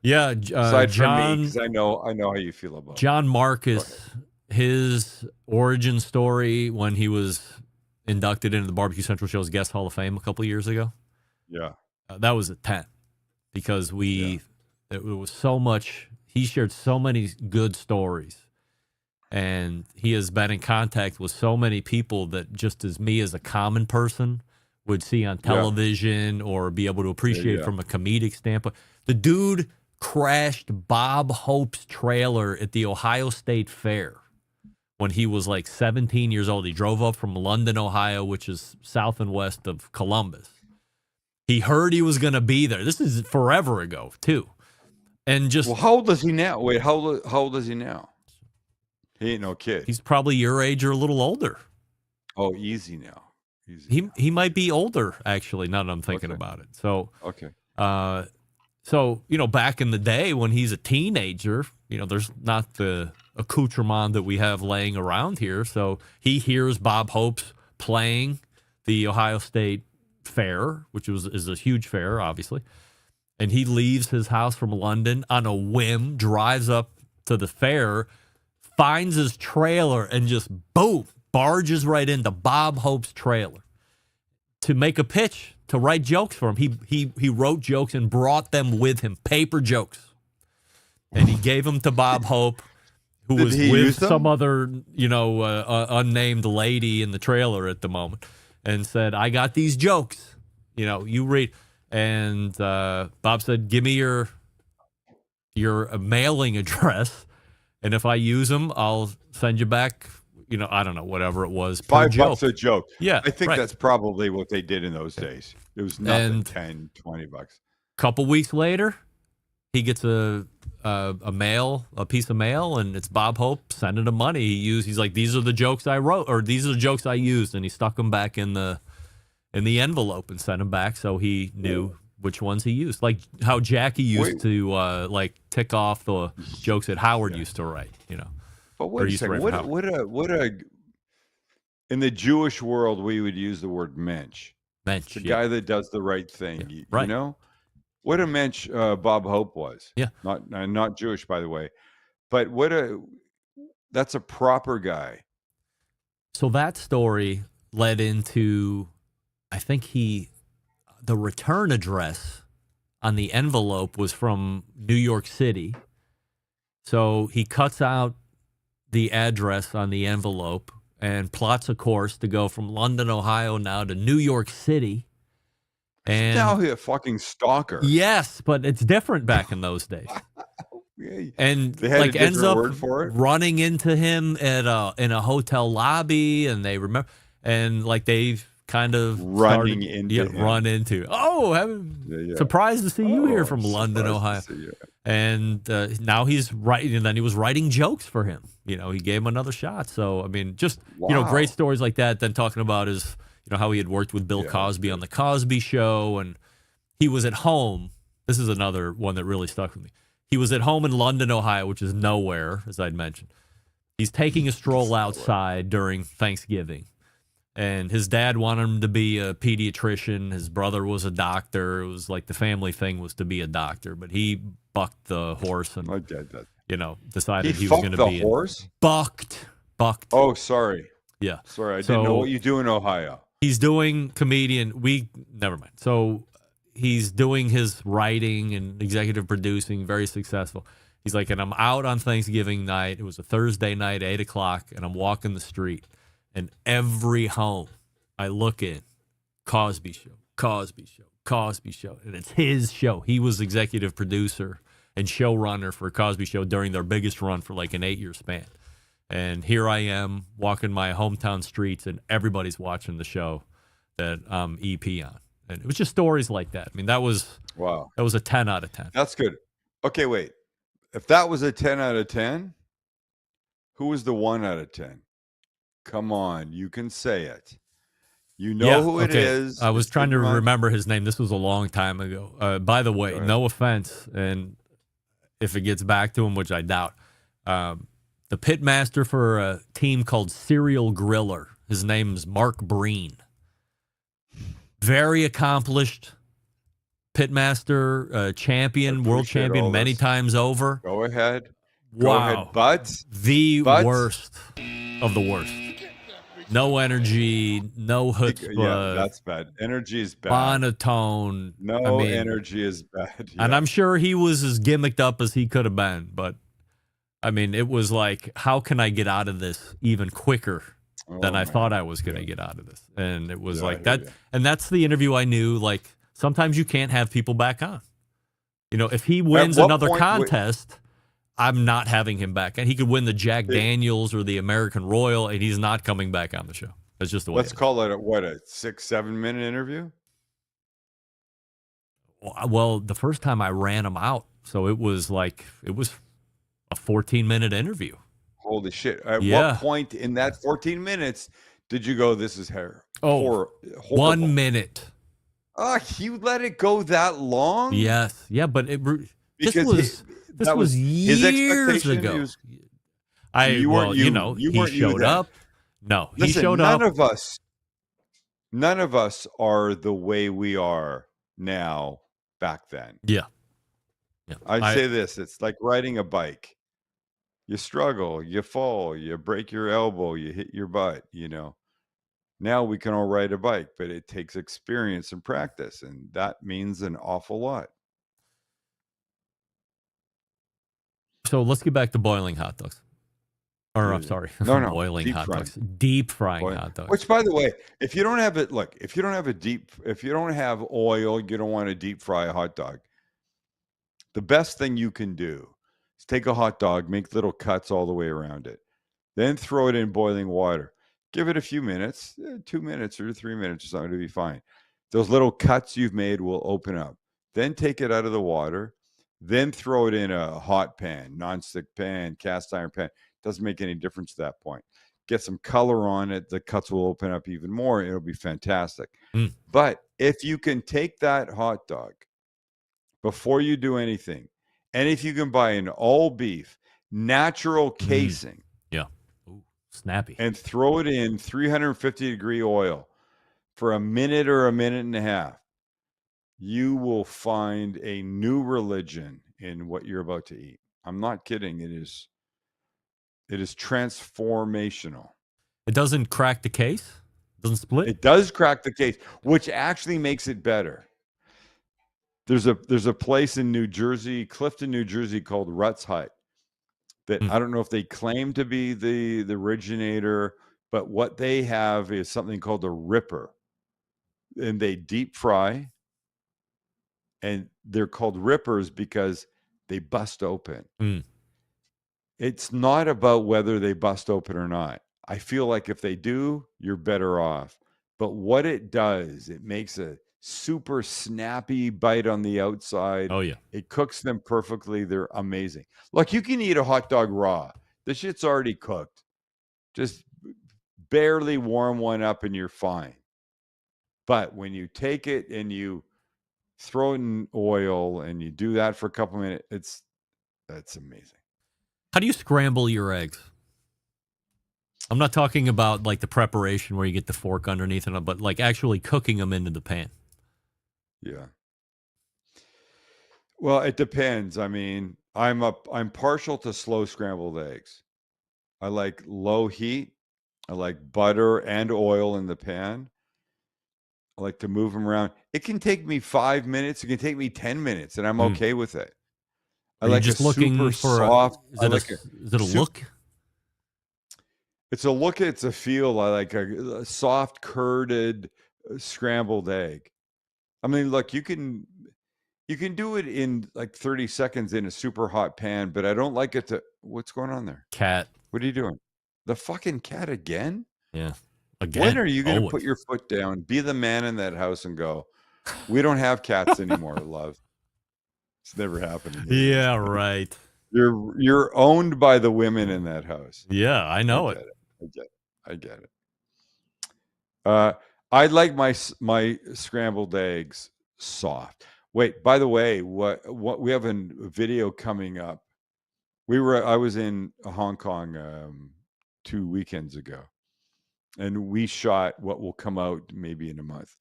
Yeah, aside John, from me, because I know how you feel about John Marcus. His origin story when he was inducted into the Barbecue Central Show's Guest Hall of Fame a couple of years ago. Yeah, that was a 10 because it was so much. He shared so many good stories. And he has been in contact with so many people that just as me as a common person would see on television or be able to appreciate from a comedic standpoint. The dude crashed Bob Hope's trailer at the Ohio State Fair when he was like 17 years old. He drove up from London, Ohio, which is south and west of Columbus. He heard he was going to be there. This is forever ago, too. And just how old is he now? Wait, how old is he now? He ain't no kid. He's probably your age or a little older. Oh, easy now. He might be older, actually, now that I'm thinking about it. So, back in the day when he's a teenager, there's not the accoutrement that we have laying around here. So he hears Bob Hope's playing the Ohio State Fair, which is a huge fair, obviously. And he leaves his house from London on a whim, drives up to the fair, finds his trailer, and just boom, barges right into Bob Hope's trailer to make a pitch, to write jokes for him. He wrote jokes and brought them with him, paper jokes. And he gave them to Bob Hope. who Did was he with use them? some other, unnamed lady in the trailer at the moment, and said, "I got these jokes. You read." And Bob said, "Give me your mailing address, and if I use them, I'll send you back. I don't know, whatever it was per joke. $5 a joke. Yeah, I think right. that's probably what they did in those days. It was nothing, And 10, $20. Couple weeks later, he gets a piece of mail, and it's Bob Hope sending him money. He's like, these are the jokes I wrote, or these are the jokes I used, and he stuck them back in the envelope and sent them back, so he knew which ones he used. Like how Jackie used to tick off the jokes that Howard used to write. But wait a second. What a in the Jewish world we would use the word mensch. Mensch, the guy that does the right thing. Yeah, you right. know what a mensch Bob Hope was. Yeah, not Jewish, by the way. But that's a proper guy. So that story led into, I think the return address on the envelope was from New York City. So he cuts out the address on the envelope and plots a course to go from London, Ohio now to New York City. And now he's a fucking stalker. Yes, but it's different back in those days. And they had a different ends up word for it? running into him in a hotel lobby, and they remember, and they've kind of Running into him. run into. Oh, surprised to see you here from London, Ohio. And now he's writing, and then he was writing jokes for him. He gave him another shot. So I mean, just great stories like that. Then talking about his, how he had worked with Bill Cosby on the Cosby Show, and he was at home. This is another one that really stuck with me. He was at home in London, Ohio, which is nowhere, as I'd mentioned. He's taking a stroll outside during Thanksgiving. And his dad wanted him to be a pediatrician. His brother was a doctor. It was like the family thing was to be a doctor. But he bucked the horse and, decided he was going to be a horse. Bucked. Oh, sorry. Yeah. Sorry, I didn't know what you do in Ohio. He's doing comedian. Never mind. So he's doing his writing and executive producing, very successful. He's like, and I'm out on Thanksgiving night. It was a Thursday night, 8:00, and I'm walking the street. And every home I look in, Cosby Show, Cosby Show, Cosby Show. And it's his show. He was executive producer and showrunner for Cosby Show during their biggest run for like an 8-year span. And here I am walking my hometown streets, and everybody's watching the show that I'm EP on. And it was just stories like that. I mean, that was a 10 out of 10. That's good. Okay, wait. If that was a 10 out of 10, who was the 1 out of 10? Come on, you can say it. You know who it is. I was trying to remember his name. This was a long time ago. By the way, no offense, and if it gets back to him, which I doubt, the pitmaster for a team called Serial Griller. His name is Mark Breen. Very accomplished pitmaster, champion, world champion many times over. Go ahead. Wow. Go ahead, but the worst of the worst. No energy, no chutzpah. Yeah, that's bad. Energy is bad. Monotone. Energy is bad. Yeah. And I'm sure he was as gimmicked up as he could have been, but I mean, it was like, how can I get out of this even quicker than I thought I was going to get out of this? And it was like that. And that's the interview I knew, like, sometimes you can't have people back on. If he wins another contest, I'm not having him back. And he could win the Jack Daniels or the American Royal, and he's not coming back on the show. That's just the way. Let's call it a 6-7 minute interview? Well, the first time I ran him out, so it was a 14-minute interview. Holy shit. At what point in that 14 minutes did you go, this is hair? Oh, 1 minute. You let it go that long? Yes. Yeah, but this was years ago. He showed up. No, Listen, he showed up. None of us are the way we are now back then. Yeah. I say this, it's like riding a bike. You struggle, you fall, you break your elbow, you hit your butt, Now we can all ride a bike, but it takes experience and practice, and that means an awful lot. So let's get back to boiling hot dogs. Or, Yeah, I'm yeah. sorry, No, boiling deep hot frying. dogs. Deep frying Boiling. hot dogs. Which, by the way, if you don't have it, look, if you don't have if you don't have oil, you don't want to deep fry a hot dog. The best thing you can do is take a hot dog, make little cuts all the way around it, then throw it in boiling water. Give it a few minutes, 2 minutes or 3 minutes or something to be fine. Those little cuts you've made will open up. Then take it out of the water, then throw it in a hot pan, nonstick pan, cast iron pan. Doesn't make any difference at that point. Get some color on it. The cuts will open up even more. It'll be fantastic. Mm. But if you can take that hot dog before you do anything, and if you can buy an all beef natural casing, Yeah. Ooh, snappy. and throw it in 350-degree oil for a minute or a minute and a half, you will find a new religion in what you're about to eat. I'm not kidding. It is transformational. It doesn't crack the case? Doesn't split? It does crack the case, which actually makes it better. There's a place in New Jersey, Clifton, New Jersey, called Rutt's Hut that I don't know if they claim to be the originator, but what they have is something called a ripper. And they deep fry, and they're called rippers because they bust open. Mm. It's not about whether they bust open or not. I feel like if they do, you're better off. But what it does, it makes a super snappy bite on the outside. Oh, yeah. It cooks them perfectly. They're amazing. Look, you can eat a hot dog raw. The shit's already cooked. Just barely warm one up and you're fine. But when you take it and you throw it in oil and you do that for a couple minutes, that's amazing. How do you scramble your eggs? I'm not talking about like the preparation where you get the fork underneath it, but like actually cooking them into the pan. Yeah. Well, it depends. I mean, I'm partial to slow scrambled eggs. I like low heat. I like butter and oil in the pan. I like to move them around. It can take me 5 minutes. It can take me 10 minutes, and I'm okay with it. I Are you like just a looking super for soft. is it a look? It's a look. It's a feel. I like a soft, curded, scrambled egg. I mean, look, you can do it in like 30 seconds in a super hot pan, but I don't like it to. What's going on there? Cat. What are you doing? The fucking cat again? Yeah. Again. When are you going to Always. put your foot down, be the man in that house, and go, we don't have cats anymore, love. It's never happening. Yeah, right. You're owned by the women in that house. Yeah, I know it. I get it. I like my scrambled eggs soft. Wait, by the way, what we have a video coming up. I was in Hong Kong 2 weekends ago, and we shot what will come out maybe in a month.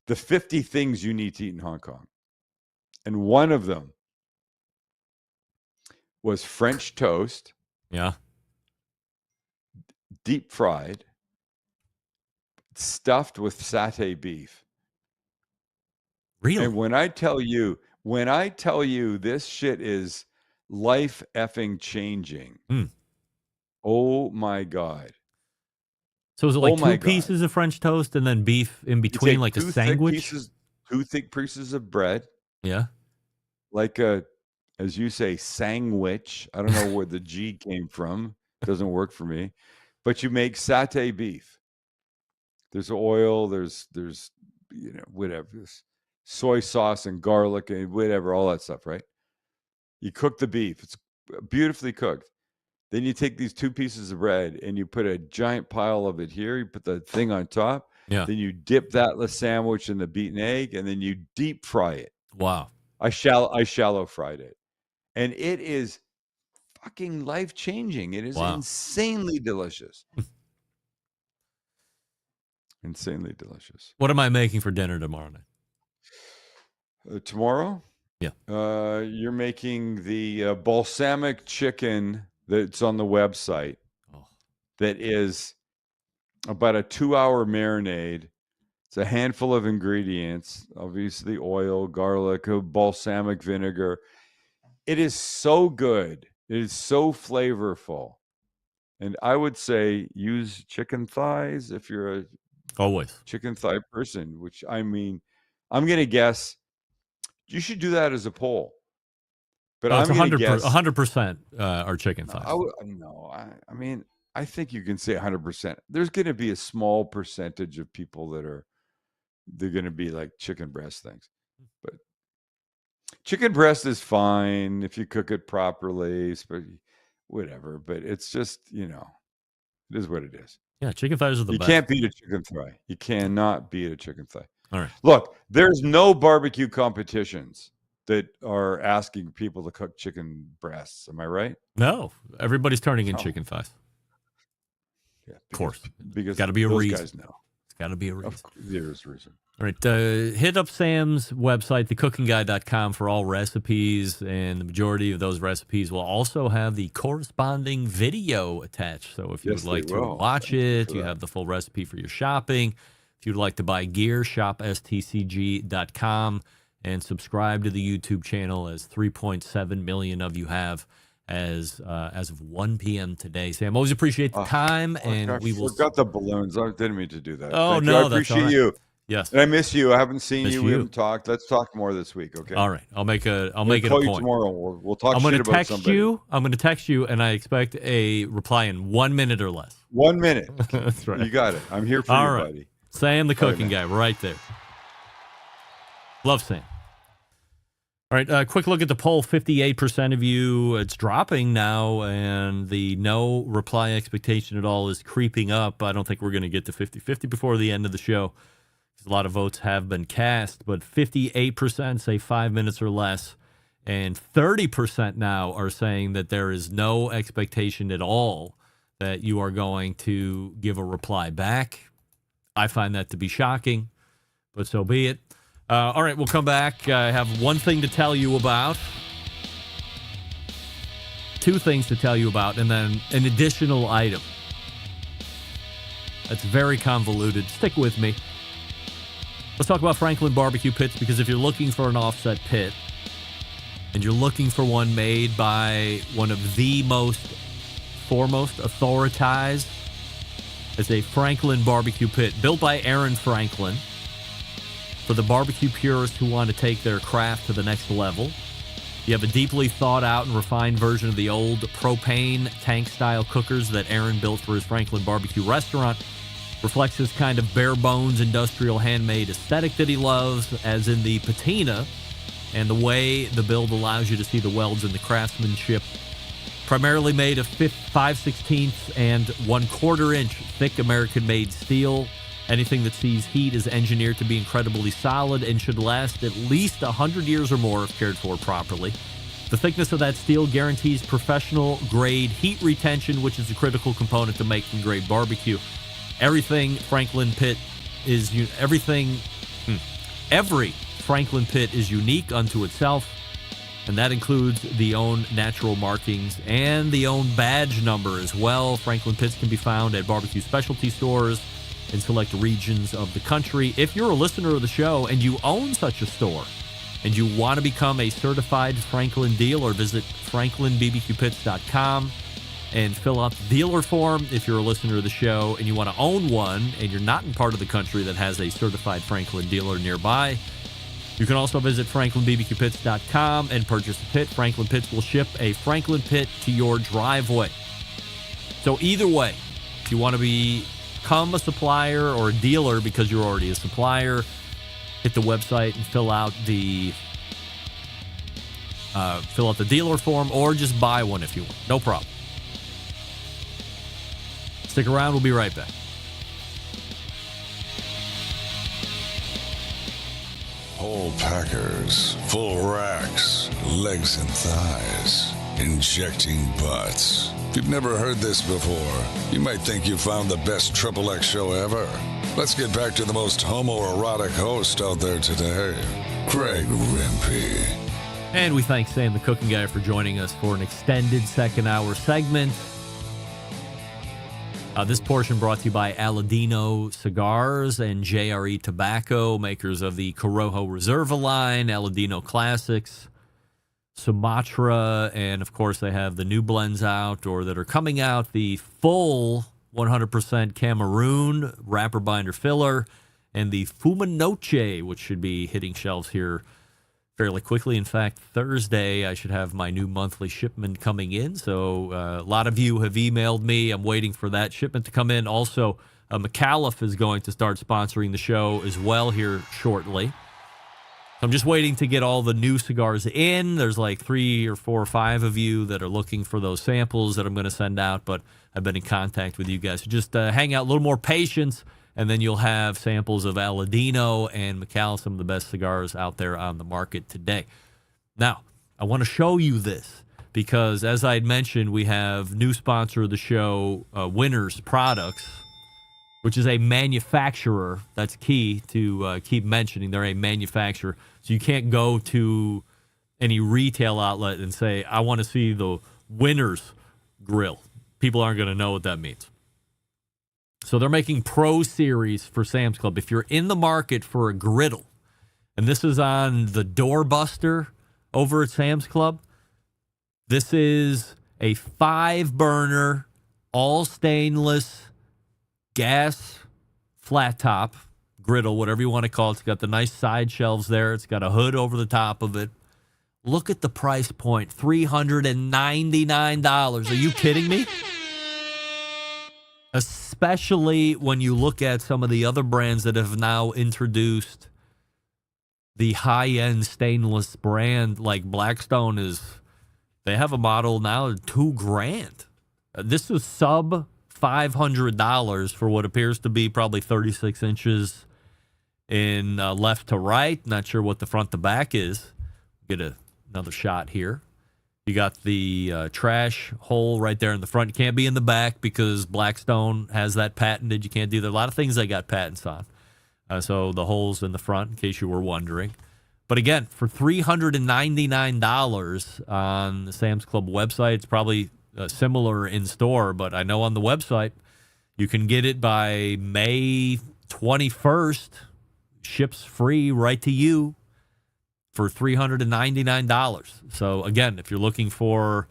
The 50 things you need to eat in Hong Kong. And one of them was French toast. Yeah. Deep fried, stuffed with satay beef. Really? And when I tell you this shit is life effing changing. Oh my God. So is it like two pieces of French toast and then beef in between, like a sandwich? Two thick pieces of bread. Yeah. Like as you say, sandwich. I don't know where the G came from. Doesn't work for me. But you make satay beef. There's oil, there's whatever. There's soy sauce and garlic and whatever, all that stuff, right? You cook the beef. It's beautifully cooked. Then you take these 2 pieces of bread and you put a giant pile of it here. You put the thing on top. Yeah. Then you dip that sandwich in the beaten egg, and then you deep fry it. Wow. I shallow fried it. And it is fucking life-changing. It is insanely delicious. Insanely delicious. What am I making for dinner tomorrow night? Tomorrow? Yeah. You're making the balsamic chicken that's on the website. That is about a 2-hour marinade. It's a handful of ingredients, obviously oil, garlic, balsamic vinegar. It is so good. It is so flavorful. And I would say use chicken thighs if you're a Always. chicken thigh person, which I mean, I'm going to guess you should do that as a poll. But No, I'm it's going to guess 100% are chicken thighs. I mean, I think you can say 100%. There's going to be a small percentage of people they're going to be like chicken breast things. But chicken breast is fine if you cook it properly, whatever. But it's just, it is what it is. Yeah, chicken thighs are the best. You can't beat a chicken thigh. You cannot beat a chicken thigh. All right. Look, there's no barbecue competitions that are asking people to cook chicken breasts. Am I right? No, everybody's turning in chicken thighs. Yeah, of course. Because got to be a those reason. Guys know. It's got to be a reason. There's a reason. All right. Hit up Sam's website, thecookingguy.com, for all recipes, and the majority of those recipes will also have the corresponding video attached. So if you would like to watch it, you have the full recipe for your shopping. If you'd like to buy gear, shop stcg.com and subscribe to the YouTube channel, as 3.7 million of you have as of 1 p.m. today. Sam, always appreciate the time, and we will. Forgot the balloons. I didn't mean to do that. Oh, Thank no, you. I that's all appreciate right. you. Yes, and I miss you. I haven't seen you. We you. haven't talked. Let's talk more this week, okay? All right, I'll make it a call point. You tomorrow. We'll talk. I'm going to text about somebody. you. I'm going to text you, and I expect a reply in 1 minute or less. 1 minute. That's right. You got it. I'm here for all you, right. buddy. Sam, the cooking guy, right there. Love Sam. All right, quick look at the poll. 58% of you, it's dropping now, and the no reply expectation at all is creeping up. I don't think we're going to get to 50-50 before the end of the show. A lot of votes have been cast, but 58% say 5 minutes or less, and 30% now are saying that there is no expectation at all that you are going to give a reply back. I find that to be shocking, but so be it. All right, we'll come back. I have one thing to tell you about, two things to tell you about, and then an additional item. That's very convoluted. Stick with me. Let's talk about Franklin barbecue pits, because if you're looking for an offset pit and you're looking for one made by one of the foremost authorized, it's a Franklin barbecue pit built by Aaron Franklin for the barbecue purists who want to take their craft to the next level. You have a deeply thought out and refined version of the old propane tank style cookers that Aaron built for his Franklin barbecue restaurant. Reflects his kind of bare bones industrial handmade aesthetic that he loves, as in the patina, and the way the build allows you to see the welds and the craftsmanship. Primarily made of 5/16 and 1/4 inch thick American-made steel. Anything that sees heat is engineered to be incredibly solid and should last at least 100 years or more if cared for properly. The thickness of that steel guarantees professional-grade heat retention, which is a critical component to making great barbecue. Every Franklin pit is unique unto itself, and that includes the own natural markings and the own badge number as well. Franklin pits can be found at barbecue specialty stores in select regions of the country. If you're a listener of the show and you own such a store and you want to become a certified Franklin dealer, visit franklinbbqpits.com and fill out the dealer form. If you're a listener of the show and you want to own one and you're not in part of the country that has a certified Franklin dealer nearby, you can also visit franklinbbqpits.com and purchase a pit. Franklin Pits will ship a Franklin pit to your driveway. So either way, if you want to become a supplier or a dealer because you're already a supplier, hit the website and fill out the dealer form, or just buy one if you want. No problem. Stick around. We'll be right back. Whole packers, full racks, legs and thighs, injecting butts. If you've never heard this before, you might think you found the best XXX show ever. Let's get back to the most homoerotic host out there today, Craig Rimpey. And we thank Sam the Cooking Guy for joining us for an extended second hour segment. This portion brought to you by Aladino Cigars and JRE Tobacco, makers of the Corojo Reserva line, Aladino Classics. Sumatra, and of course they have the new blends out or that are coming out, the full 100% Cameroon wrapper binder filler, and the Fumanoche, which should be hitting shelves here fairly quickly. In fact, Thursday I should have my new monthly shipment coming in. So a lot of you have emailed me. I'm waiting for that shipment to come in. Also, McAuliffe is going to start sponsoring the show as well here shortly. I'm just waiting to get all the new cigars in. There's like 3 or 4 or 5 of you that are looking for those samples that I'm going to send out, but I've been in contact with you guys. So just hang out, a little more patience, and then you'll have samples of Aladino and McAuliffe, some of the best cigars out there on the market today. Now, I want to show you this because, as I had mentioned, we have new sponsor of the show, Winners Products, which is a manufacturer. That's key to keep mentioning. They're a manufacturer. So you can't go to any retail outlet and say, I want to see the Winners grill. People aren't going to know what that means. So they're making Pro Series for Sam's Club. If you're in the market for a griddle, and this is on the Doorbuster over at Sam's Club, this is a 5-burner, all stainless, gas flat top griddle, whatever you want to call it. It's got the nice side shelves there. It's got a hood over the top of it. Look at the price point, $399. Are you kidding me? Especially when you look at some of the other brands that have now introduced the high-end stainless brand, like Blackstone they have a model now at $2,000. This is sub $500 for what appears to be probably 36 inches in left to right. Not sure what the front to back is. Get another shot here. You got the trash hole right there in the front. You can't be in the back because Blackstone has that patented. You can't do that. A lot of things they got patents on. So the holes in the front, in case you were wondering. But again, for $399 on the Sam's Club website, it's probably similar in store, but I know on the website you can get it by May 21st. Ships free right to you for $399. So again, if you're looking for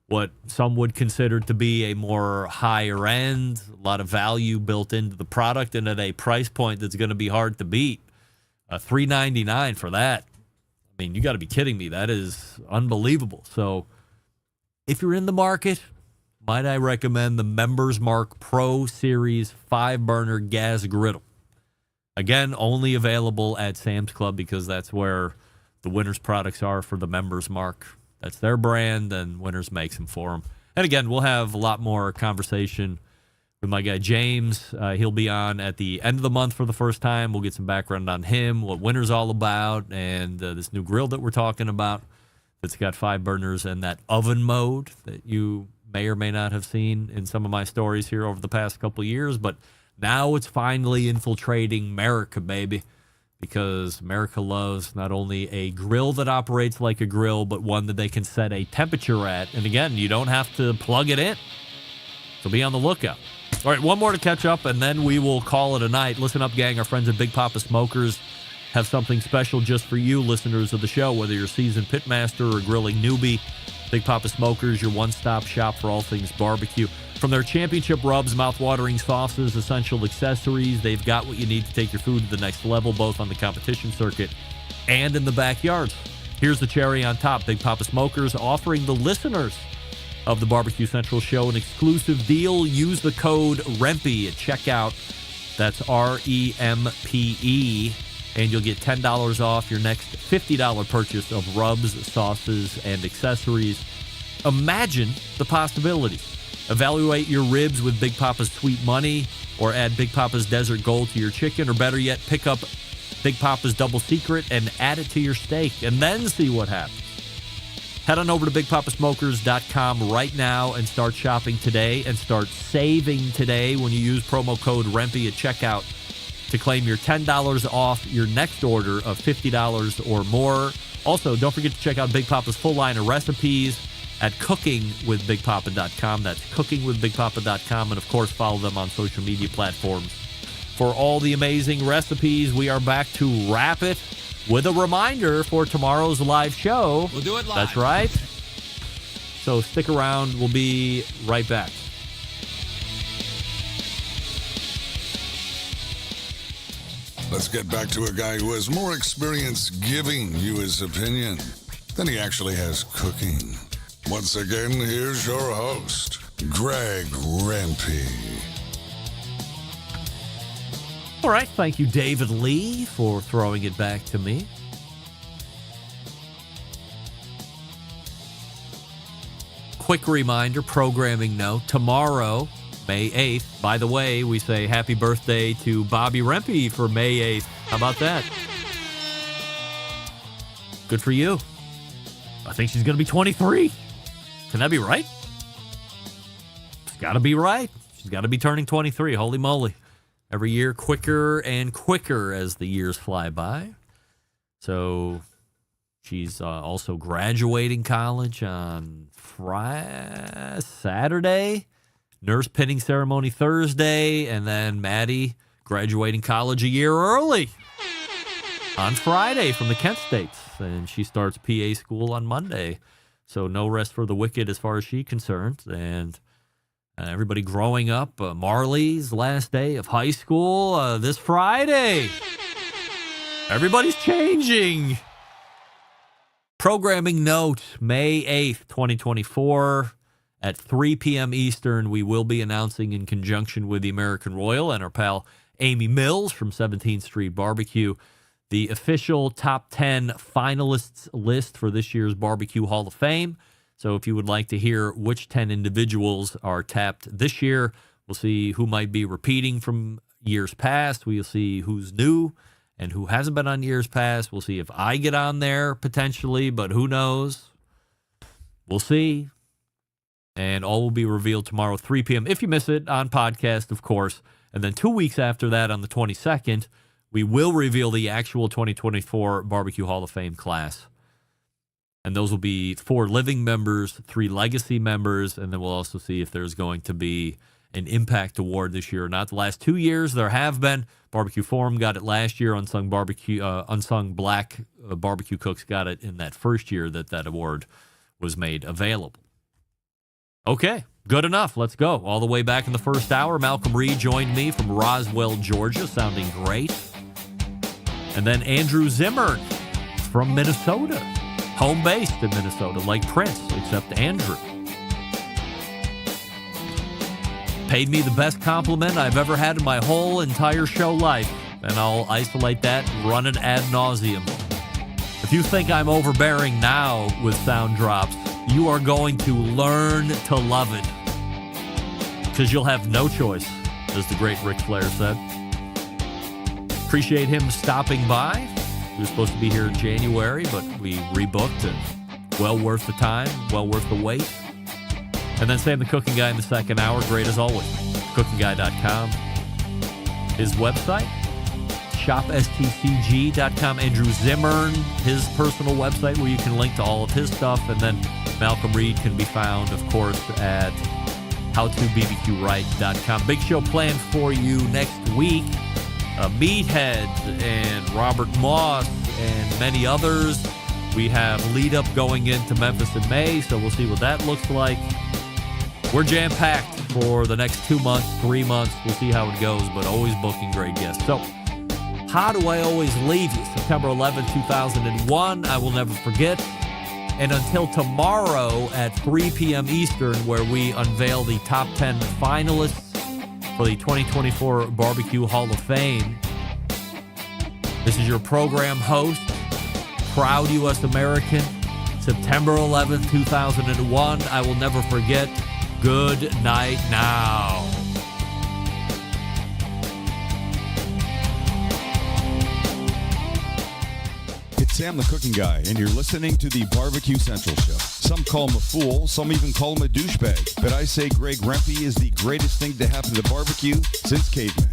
what some would consider to be a more higher end, a lot of value built into the product, and at a price point that's going to be hard to beat, $399 for that. I mean, you got to be kidding me. That is unbelievable. So if you're in the market, might I recommend the Members Mark Pro Series 5-burner gas griddle. Again, only available at Sam's Club because that's where the Winners products are for the Members Mark. That's their brand, and Winners makes them for them. And again, we'll have a lot more conversation with my guy James. He'll be on at the end of the month for the first time. We'll get some background on him, what Winners all about, and this new grill that we're talking about that's got 5 burners and that oven mode that you may or may not have seen in some of my stories here over the past couple of years. But now it's finally infiltrating America, baby, because America loves not only a grill that operates like a grill, but one that they can set a temperature at. And again, you don't have to plug it in. So be on the lookout. All right, one more to catch up, and then we will call it a night. Listen up, gang. Our friends at Big Papa Smokers have something special just for you, listeners of the show, whether you're a seasoned pitmaster or a grilling newbie. Big Papa Smokers, your one-stop shop for all things barbecue. From their championship rubs, mouth-watering sauces, essential accessories, they've got what you need to take your food to the next level, both on the competition circuit and in the backyards. Here's the cherry on top. Big Papa Smokers offering the listeners of the Barbecue Central Show an exclusive deal. Use the code REMPE at checkout. That's REMPE. And you'll get $10 off your next $50 purchase of rubs, sauces, and accessories. Imagine the possibilities. Evaluate your ribs with Big Papa's Sweet Money, or add Big Papa's Desert Gold to your chicken, or better yet, pick up Big Papa's Double Secret and add it to your steak, and then see what happens. Head on over to BigPapaSmokers.com right now and start shopping today, and start saving today when you use promo code REMPE at checkout to claim your $10 off your next order of $50 or more. Also, don't forget to check out Big Papa's full line of recipes at cookingwithbigpapa.com. That's cookingwithbigpapa.com. And, of course, follow them on social media platforms for all the amazing recipes. We are back to wrap it with a reminder for tomorrow's live show. We'll do it live. That's right. So stick around. We'll be right back. Let's get back to a guy who has more experience giving you his opinion than he actually has cooking. Once again, here's your host, Greg Rempe. All right. Thank you, David Lee, for throwing it back to me. Quick reminder, programming note, tomorrow, May 8th. By the way, we say happy birthday to Bobby Rempe for May 8th. How about that? Good for you. I think she's going to be 23. Can that be right? It's got to be right. She's got to be turning 23. Holy moly. Every year quicker and quicker as the years fly by. So she's also graduating college on Saturday. Nurse pinning ceremony Thursday. And then Maddie graduating college a year early on Friday from the Kent States. And she starts PA school on Monday. So no rest for the wicked as far as she's concerned. And everybody growing up. Marley's last day of high school this Friday. Everybody's changing. Programming note, May 8th, 2024. At 3 p.m. Eastern, we will be announcing in conjunction with the American Royal and our pal Amy Mills from 17th Street Barbecue the official top 10 finalists list for this year's Barbecue Hall of Fame. So if you would like to hear which 10 individuals are tapped this year, we'll see who might be repeating from years past. We'll see who's new and who hasn't been on years past. We'll see if I get on there potentially, but who knows? We'll see. And all will be revealed tomorrow, 3 p.m. If you miss it, on podcast, of course. And then 2 weeks after that, on the 22nd, we will reveal the actual 2024 Barbecue Hall of Fame class. And those will be 4 living members, 3 legacy members, and then we'll also see if there's going to be an impact award this year or not. The last 2 years, there have been. Barbecue Forum got it last year. Unsung Black Barbecue Cooks got it in that first year that award was made available. Okay, good enough. Let's go. All the way back in the first hour, Malcolm Reed joined me from Roswell, Georgia, sounding great. And then Andrew Zimmern from Minnesota, home-based in Minnesota, like Prince, except Andrew. Paid me the best compliment I've ever had in my whole entire show life, and I'll isolate that and run it ad nauseum. If you think I'm overbearing now with sound drops, you are going to learn to love it, because you'll have no choice, as the great Ric Flair said. Appreciate him stopping by. He was supposed to be here in January, but we rebooked, and well worth the time, well worth the wait. And then Sam the Cooking Guy in the second hour, great as always. CookingGuy.com. His website, shopstcg.com. Andrew Zimmern, his personal website where you can link to all of his stuff. And then Malcolm Reed can be found, of course, at howtobbqright.com. Big show planned for you next week. Meathead and Robert Moss and many others. We have lead up going into Memphis in May, so we'll see what that looks like. We're jam-packed for the next 2 months, 3 months. We'll see how it goes, but always booking great guests. So, how do I always leave you? September 11, 2001. I will never forget. And until tomorrow at 3 p.m. Eastern, where we unveil the top 10 finalists for the 2024 Barbecue Hall of Fame. This is your program host, proud U.S. American, September 11th, 2001. I will never forget. Good night now. It's Sam the Cooking Guy, and you're listening to the Barbecue Central Show. Some call him a fool, some even call him a douchebag. But I say Greg Rempe is the greatest thing to happen to barbecue since cavemen.